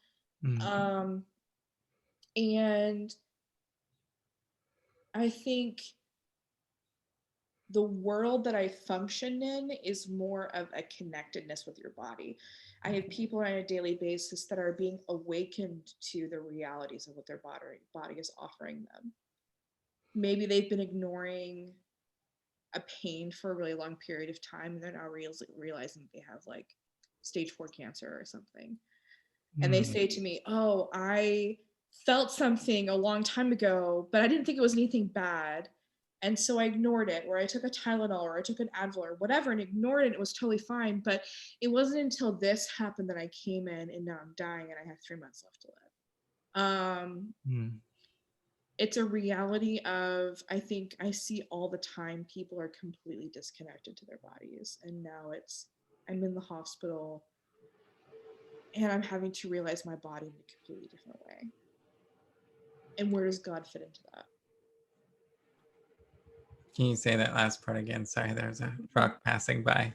And I think the world that I function in is more of a connectedness with your body. I have people on a daily basis that are being awakened to the realities of what their body is offering them. Maybe they've been ignoring a pain for a really long period of time, and they're now realizing they have like stage 4 cancer or something. and they say to me, oh, I felt something a long time ago, but I didn't think it was anything bad. And so I ignored it, or I took a Tylenol, or I took an Advil, or whatever, and ignored it. It was totally fine. But it wasn't until this happened that I came in, and now I'm dying, and I have 3 months left to live. It's a reality of, I think I see all the time, people are completely disconnected to their bodies. And now I'm in the hospital, and I'm having to realize my body in a completely different way. And where does God fit into that? Can you say that last part again? Sorry, there's a truck passing by.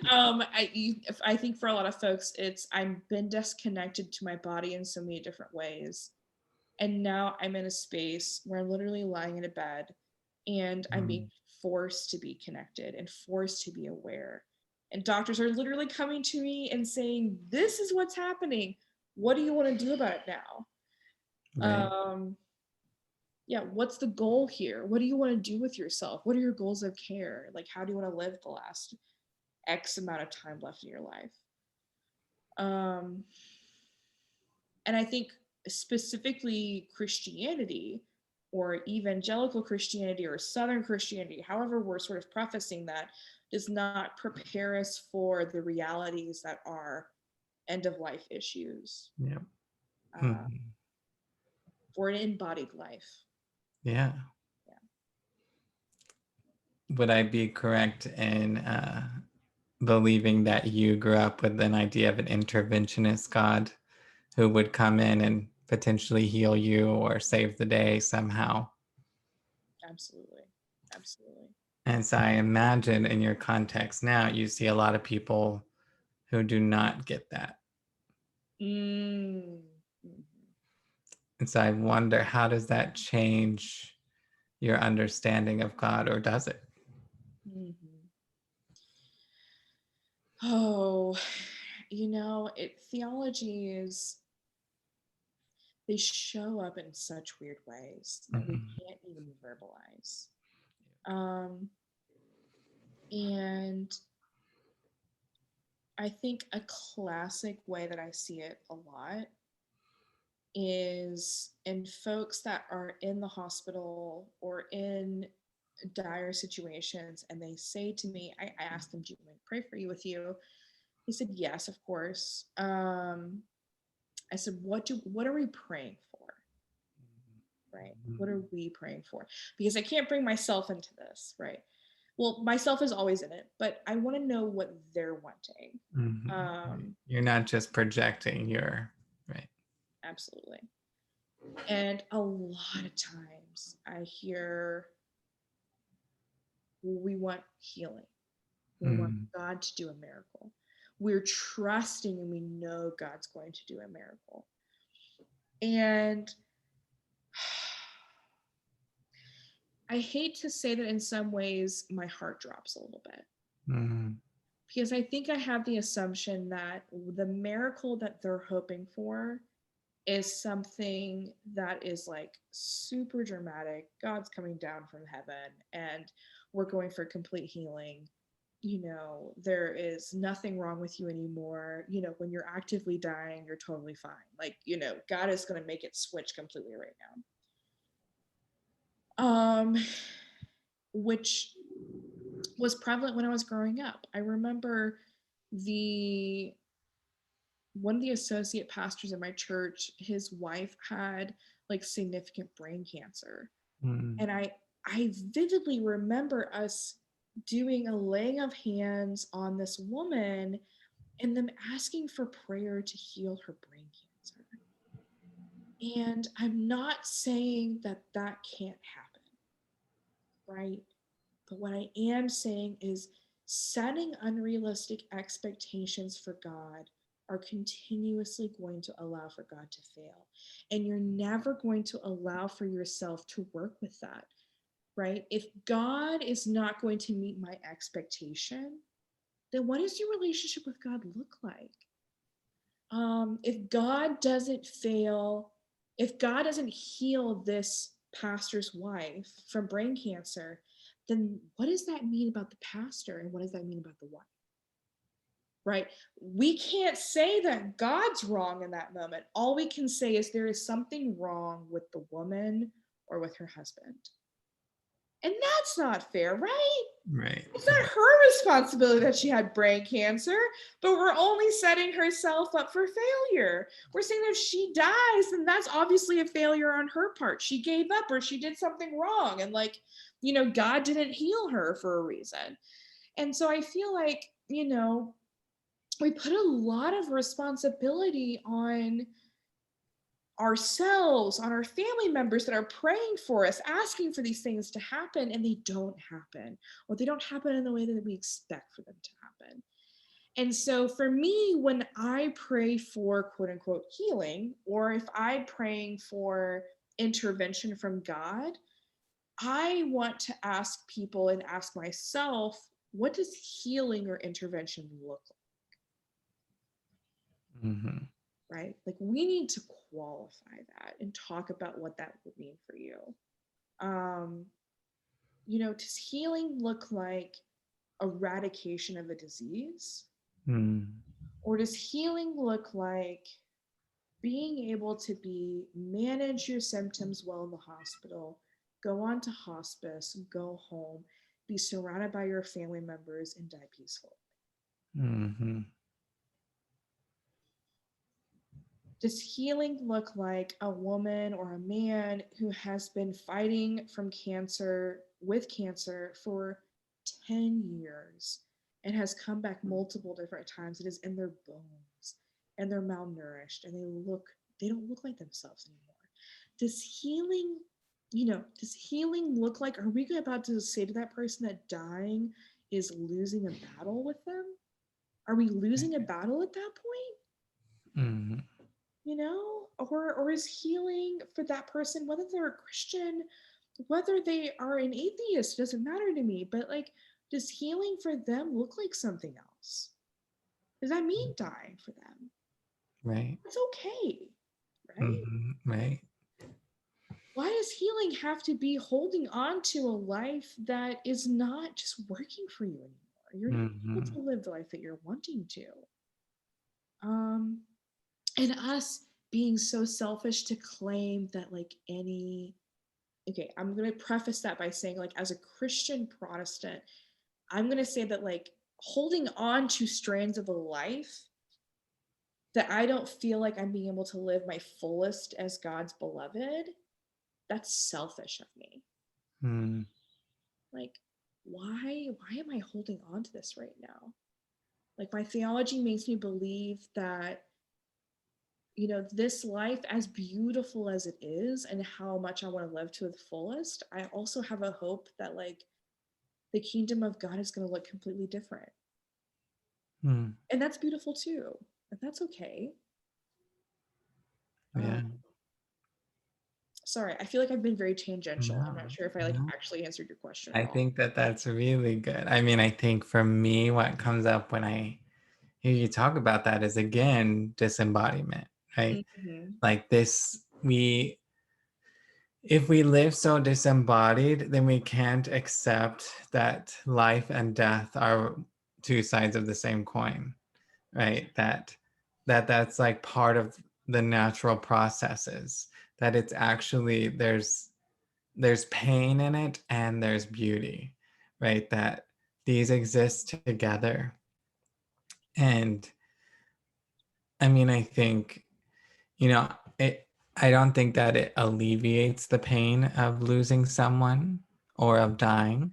I think for a lot of folks, I've been disconnected to my body in so many different ways. And now I'm in a space where I'm literally lying in a bed, and I'm being forced to be connected and forced to be aware. And doctors are literally coming to me and saying, this is what's happening. What do you want to do about it now? Right. Yeah, what's the goal here? What do you want to do with yourself? What are your goals of care? Like, how do you want to live the last X amount of time left in your life? And I think specifically Christianity, or evangelical Christianity, or Southern Christianity, however we're sort of prefacing that, does not prepare us for the realities that are end of life issues. Yep. For an embodied life. Yeah. Would I be correct in believing that you grew up with an idea of an interventionist God who would come in and potentially heal you or save the day somehow? Absolutely. Absolutely. And so I imagine in your context now, you see a lot of people who do not get that. And so I wonder, how does that change your understanding of God, or does it? Oh, theologies, they show up in such weird ways that we can't even verbalize. And I think a classic way that I see it a lot is in folks that are in the hospital or in dire situations, and they say to me, I asked them, do you want me to pray for you with you? He said, yes, of course. I said, what are we praying for? Right? What are we praying for? Because I can't bring myself into this, right? Well, myself is always in it, but I want to know what they're wanting. You're not just projecting, you're right. Absolutely. And a lot of times I hear, we want healing. We want God to do a miracle. We're trusting and we know God's going to do a miracle. And I hate to say that in some ways my heart drops a little bit. Because I think I have the assumption that the miracle that they're hoping for is something that is like super dramatic. God's coming down from heaven and we're going for complete healing. There is nothing wrong with you anymore. When you're actively dying, you're totally fine. Like, God is going to make it switch completely right now. Which was prevalent when I was growing up. I remember one of the associate pastors in my church, his wife had like significant brain cancer. And I vividly remember us doing a laying of hands on this woman and them asking for prayer to heal her brain cancer. And I'm not saying that can't happen, right? But what I am saying is setting unrealistic expectations for God are continuously going to allow for God to fail. And you're never going to allow for yourself to work with that, right? If God is not going to meet my expectation, then what does your relationship with God look like? If God doesn't heal this pastor's wife from brain cancer, then what does that mean about the pastor and what does that mean about the wife? right? We can't say that God's wrong in that moment. All we can say is there is something wrong with the woman or with her husband. And that's not fair, right? Right. It's not her responsibility that she had brain cancer, but we're only setting herself up for failure. We're saying that if she dies, then that's obviously a failure on her part. She gave up or she did something wrong. And like, God didn't heal her for a reason. And so I feel like, we put a lot of responsibility on ourselves, on our family members that are praying for us, asking for these things to happen, and they don't happen, or they don't happen in the way that we expect for them to happen. And so for me, when I pray for quote unquote healing, or if I'm praying for intervention from God, I want to ask people and ask myself, what does healing or intervention look like? Mm-hmm. Right? Like we need to qualify that and talk about what that would mean for you. Does healing look like eradication of a disease? Or does healing look like being able to manage your symptoms well in the hospital, go on to hospice, go home, be surrounded by your family members, and die peacefully? Mm-hmm. Does healing look like a woman or a man who has been fighting with cancer for 10 years and has come back multiple different times? It is in their bones and they're malnourished and they don't look like themselves anymore. Does healing look like, are we about to say to that person that dying is losing a battle with them? Are we losing a battle at that point? Mm-hmm. Or is healing for that person, whether they're a Christian, whether they are an atheist, doesn't matter to me, but like, does healing for them look like something else? Does that mean dying for them? Right. It's okay, right? Mm-hmm. Right. Why does healing have to be holding on to a life that is not just working for you anymore? You're not able to live the life that you're wanting to. And us being so selfish to claim that I'm going to preface that by saying, like, as a Christian Protestant, I'm going to say that, like, holding on to strands of a life that I don't feel like I'm being able to live my fullest as God's beloved, that's selfish of me. Like, why am I holding on to this right now? Like, my theology makes me believe that this life, as beautiful as it is and how much I want to live to the fullest, I also have a hope that like the kingdom of God is going to look completely different. And that's beautiful too. And that's okay. Yeah. Sorry, I feel like I've been very tangential. No, I'm not sure if I actually answered your question at I all. think that that's really good. I mean, I think for me, what comes up when I hear you talk about that is, again, disembodiment, right? Mm-hmm. Like this, if we live so disembodied, then we can't accept that life and death are two sides of the same coin, right? That's like part of the natural processes, that it's actually there's pain in it and there's beauty, right? That these exist together. And I mean, I think, I don't think that it alleviates the pain of losing someone or of dying.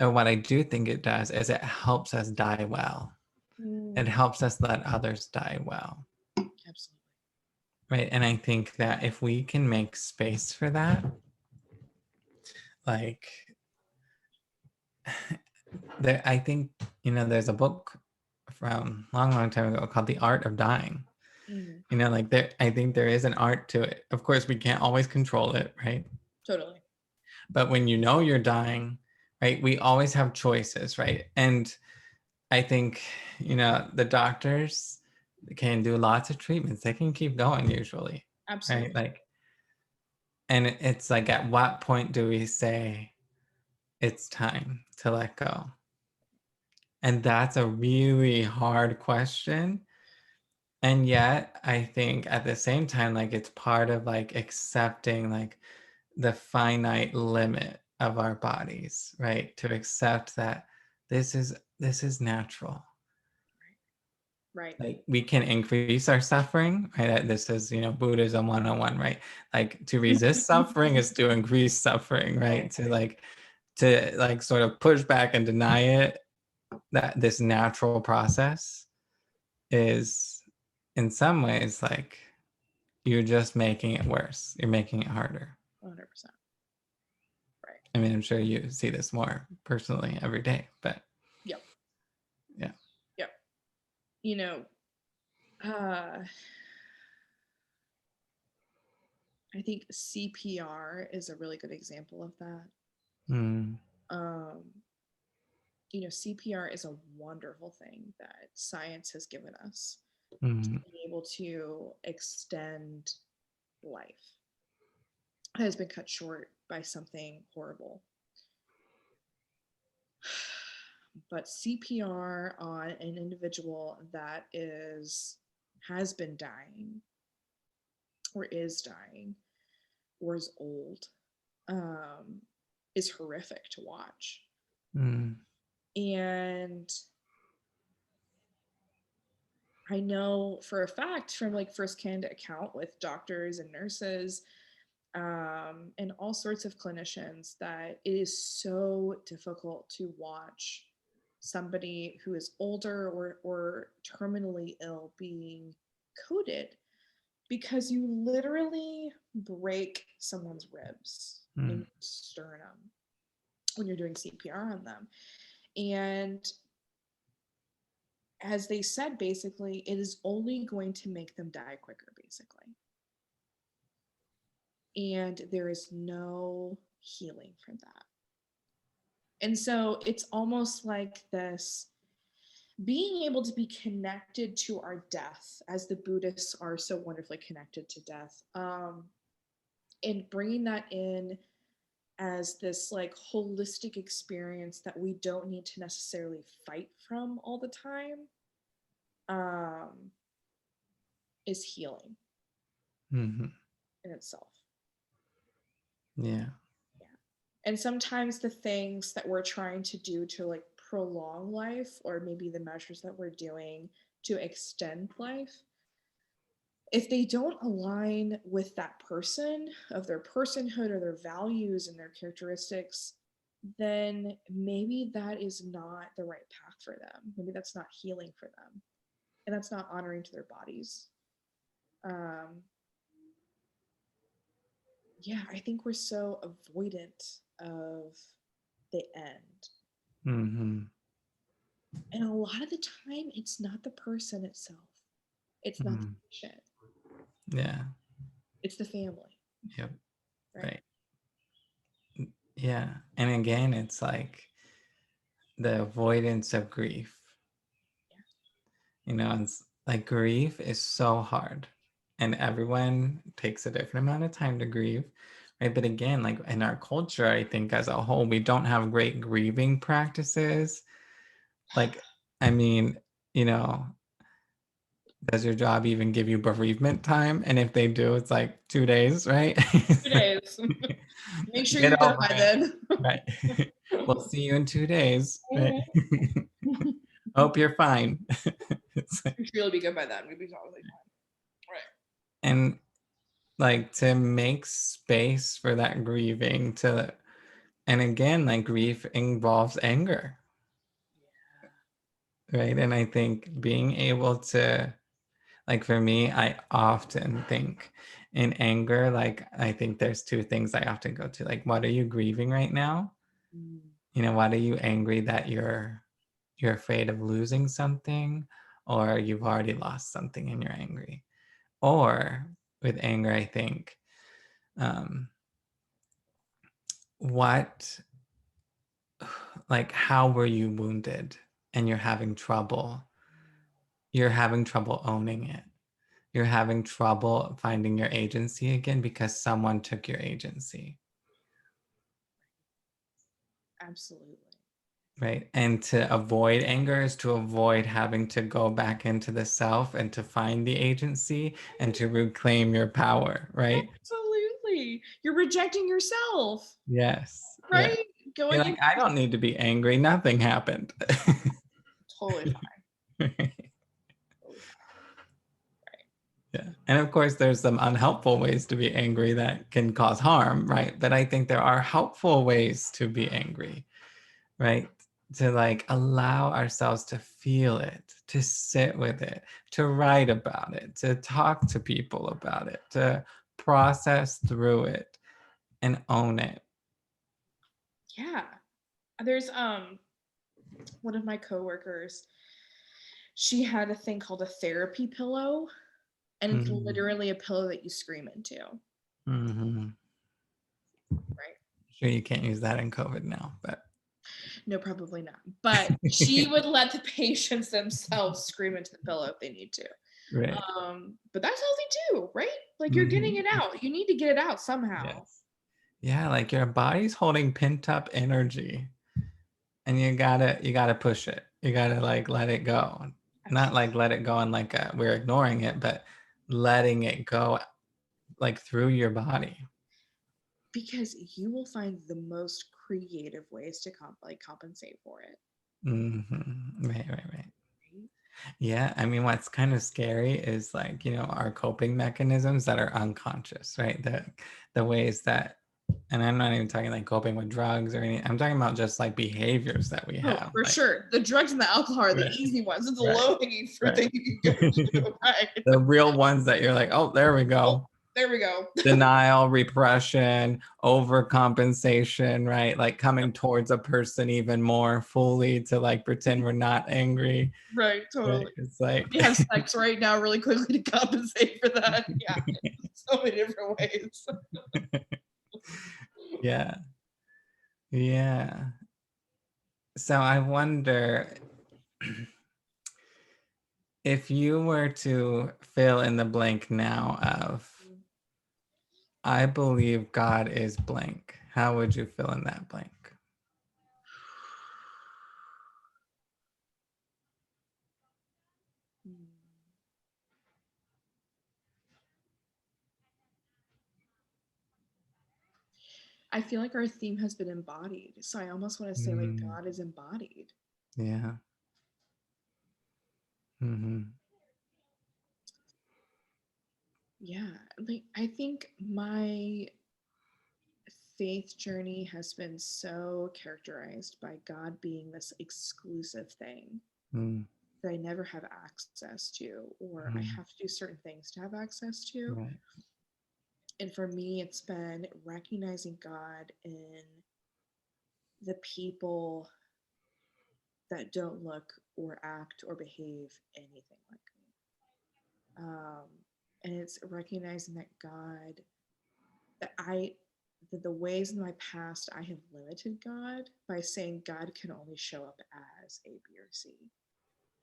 Or what I do think it does is it helps us die well. It helps us let others die well. Absolutely. Right. And I think that if we can make space for that, like, I think, there's a book from a long time ago called The Art of Dying. I think there is an art to it. Of course, we can't always control it, right? Totally. But when you know you're dying, right, we always have choices, right? And I think, the doctors can do lots of treatments. They can keep going usually. Absolutely. Right? And it's like, at what point do we say it's time to let go? And that's a really hard question. And yet, I think at the same time, like it's part of like accepting like the finite limit of our bodies, right? To accept that this is natural. Right. Like we can increase our suffering, right? This is, Buddhism 101, right? Like to resist suffering is to increase suffering, right? To sort of push back and deny it, that this natural process is in some ways like you're just making it worse. You're making it harder. 100%. Right. I mean, I'm sure you see this more personally every day, but Yep. yeah. Yep. You know, I think CPR is a really good example of that. Mm, Um, CPR is a wonderful thing that science has given us to mm, be able to extend life. It has been cut short by something horrible. But CPR on an individual that has been dying or is dying or is old um, is horrific to watch. mm, And I know for a fact from like firsthand account with doctors and nurses and all sorts of clinicians that it is so difficult to watch somebody who is older or terminally ill being coded because you literally break someone's ribs in mm, your sternum when you're doing CPR on them. And as they said, basically, it is only going to make them die quicker, basically. And there is no healing for that. And so it's almost like this being able to be connected to our death, as the Buddhists are so wonderfully connected to death, and bringing that in as this like holistic experience that we don't need to necessarily fight from all the time, is healing mm-hmm. in itself. Yeah. Yeah. And sometimes the things that we're trying to do to like prolong life, or maybe the measures that we're doing to extend life, if they don't align with that person, of their personhood or their values and their characteristics, then maybe that is not the right path for them. Maybe that's not healing for them. And that's not honoring to their bodies. Um, yeah, I think we're so avoidant of the end. Mm-hmm. And a lot of the time, it's not the person itself, it's not the Mm, patient, yeah. it's the family, Yep. right? Right. Yeah. And again, it's like the avoidance of grief. It's like grief is so hard. And everyone takes a different amount of time to grieve. Right. But again, like in our culture, I think as a whole, we don't have great grieving practices. Like, I mean, you know, does your job even give you bereavement time? And if they do, it's like 2 days, right? 2 days. Make sure Get you're done over by it. then. Right. We'll see you in 2 days. Right. Mhm. Hope you're fine. I'm sure you'll be good by then. We'll be totally fine. Right. And like to make space for that grieving and again, like grief involves anger, right? And I think being able to, like for me, I often think in anger, like I think there's two things I often go to, like what are you grieving right now? Mm. What are you angry that you're afraid of losing something, or you've already lost something and you're angry? Or with anger, I think um what like how were you wounded and you're having trouble owning it, you're having trouble finding your agency again because someone took your agency. Absolutely. Right. And to avoid anger is to avoid having to go back into the self and to find the agency and to reclaim your power. Right. Absolutely. You're rejecting yourself, Yes. Yeah. right? You're Going in like, I don't need to be angry. Nothing happened. totally fine. Totally Yeah. And of course, there's some unhelpful ways to be angry that can cause harm, right? But I think there are helpful ways to be angry, right? To like allow ourselves to feel it, to sit with it, to write about it, to talk to people about it, to process through it and own it. Yeah. There's one of my coworkers, she had a thing called a therapy pillow, and it's Mm-hmm. literally a pillow that you scream into, Mm-hmm. right? Sure, you can't use that in COVID now, but No, probably not. But she would let the patients themselves scream into the pillow if they need to. right. But that's healthy too, right? Like you're getting it Mm-hmm. out. You need to get it out somehow. Yes. Yeah, like your body's holding pent up energy and you gotta push it. You gotta like let it go. Not Absolutely. like let it go and like we're ignoring it, but letting it go like through your body. Because you will find the most creative ways to compensate for it. Right, right, right. Right? Yeah, I mean, what's kind of scary is like, our coping mechanisms that are unconscious, right? The ways that, and I'm not even talking like coping with drugs or anything. I'm talking about just like behaviors that we Oh, have, for like, sure. The drugs and the alcohol are the right, easy ones. It's a right, low hanging fruit right. that you can go to. Right. The real ones that you're like, oh, there we Oh, go. there we go. Denial, repression, overcompensation, right? Like coming towards a person even more fully to like pretend we're not angry. Right, Right? totally. It's like, We have sex right now really quickly to compensate for that. Yeah, so many different ways. yeah, yeah. So I wonder if you were to fill in the blank now of, I believe God is blank, how would you fill in that blank? I feel like our theme has been embodied. So I almost want to say like Mm, God is embodied. yeah. Hmm. Yeah. Like I think my faith journey has been so characterized by God being this exclusive thing Mm, that I never have access to, or I mm, have to do certain things to have access to. right. And for me, it's been recognizing God in the people that don't look or act or behave anything like me. And it's recognizing that God, that I, that the ways in my past I have limited God by saying God can only show up as A, B, or C.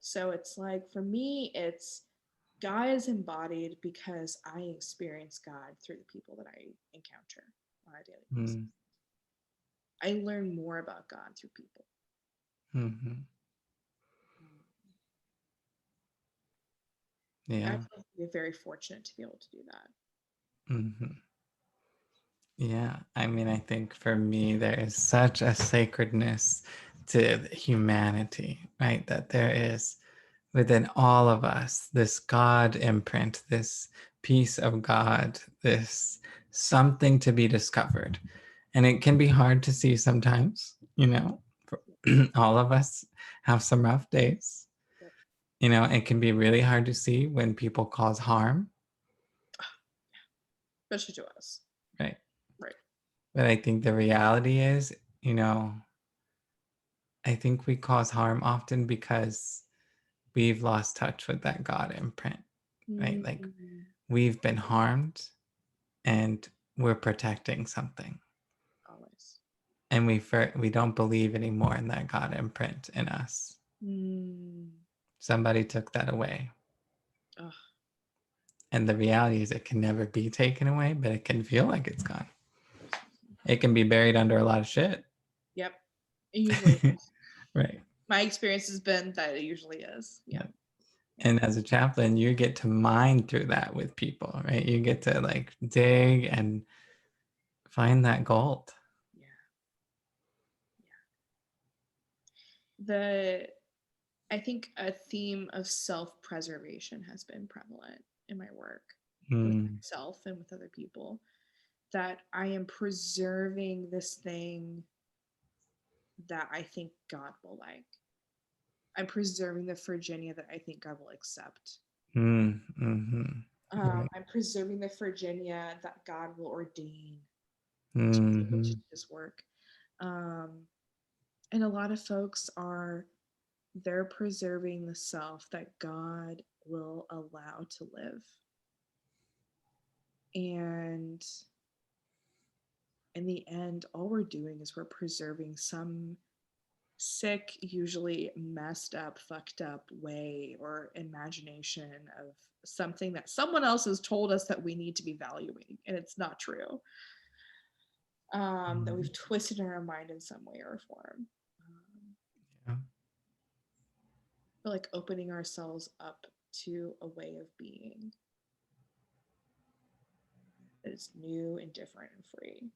So it's like for me, it's God is embodied because I experience God through the people that I encounter on a daily basis. Mm, I learn more about God through people. hmm. Um, I Yeah. feel very fortunate to be able to do that. Hmm. Yeah. I mean, I think for me, there is such a sacredness to humanity, right? That there is within all of us this God imprint, this piece of God, this something to be discovered. And it can be hard to see sometimes, for all of us have some rough days. Yep. It can be really hard to see when people cause harm, Especially to us. right? Right. But I think the reality is, you know, I think we cause harm often because we've lost touch with that God imprint, right? Like Mm-hmm. we've been harmed and we're protecting something. Always. And we don't believe anymore in that God imprint in us. Mm. Somebody took that away. Ugh. And the reality is it can never be taken away, but it can feel like it's gone. It can be buried under a lot of shit. Yep. It usually is. Right. My experience has been that it usually is. Yeah. And as a chaplain, you get to mine through that with people, right? You get to like dig and find that gold. Yeah. Yeah. I think a theme of self-preservation has been prevalent in my work with myself and with other people, that I am preserving this thing that I think God will like. I'm preserving the Virginia that I think God will accept. Mm-hmm. Right. I'm preserving the Virginia that God will ordain to be able to Mm-hmm. do this work. And a lot of folks they're preserving the self that God will allow to live. And in the end, all we're doing is we're preserving some sick, usually messed up, fucked up way or imagination of something that someone else has told us that we need to be valuing, and it's not true. That we've twisted in our mind in some way or form. Yeah. But like opening ourselves up to a way of being that is new and different and free.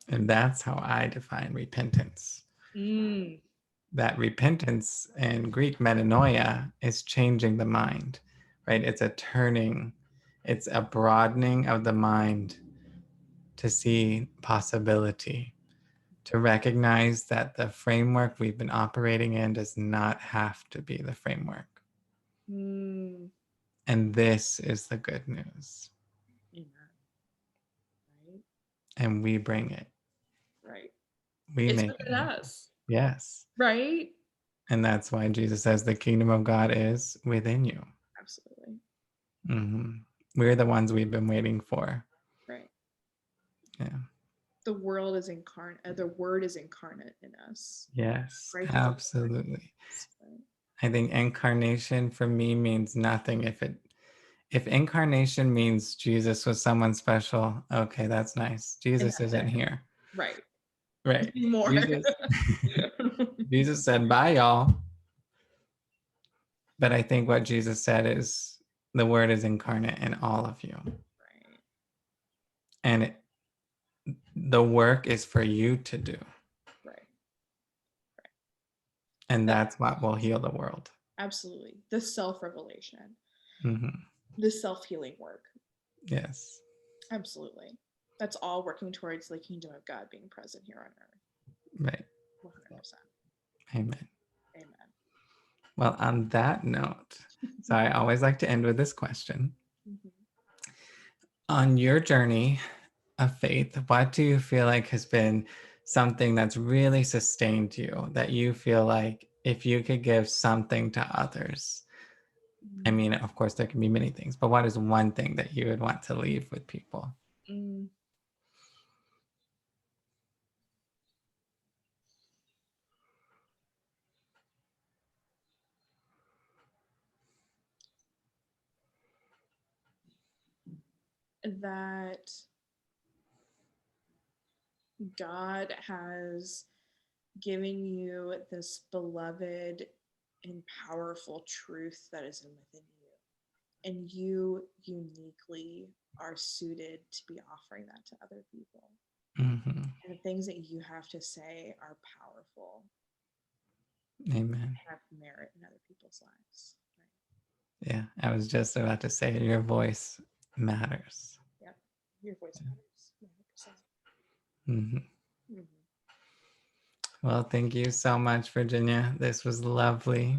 And that's how I define repentance. That repentance in Greek metanoia is changing the mind, right? It's a turning, it's a broadening of the mind to see possibility, to recognize that the framework we've been operating in does not have to be the framework. And this is the good news. Amen. Right? And we bring it. Right. We It's make within it. us. Yes. Right? And that's why Jesus says the kingdom of God is within you. Absolutely. We're the ones we've been waiting for. Right. Yeah. The world is incarnate. The word is incarnate in us. Yes, Right? absolutely. Right. I think incarnation for me means nothing. If incarnation means Jesus was someone special, okay, that's nice. Jesus isn't here. Right. Right. More. Jesus said, bye, y'all. But I think what Jesus said is the word is incarnate in all of you. Right. And the work is for you to do. Right. And that's what will heal the world. Absolutely. The self-revelation. Mm-hmm. The self-healing work. Yes. Absolutely. That's all working towards the kingdom of God being present here on earth. Right. 100%. Amen. Amen. Well, on that note, so I always like to end with this question. On your journey of faith, what do you feel like has been something that's really sustained you, that you feel like if you could give something to others? I mean, of course, there can be many things, but what is one thing that you would want to leave with people? That God has given you this beloved and powerful truth that is within you, and you uniquely are suited to be offering that to other people. Mm-hmm. And the things that you have to say are powerful. Amen. Have merit in other people's lives. Right? Yeah, I was just about to say your voice matters. Yep, your voice matters. 100%. Mm-hmm. Well, thank you so much, Virginia. This was lovely.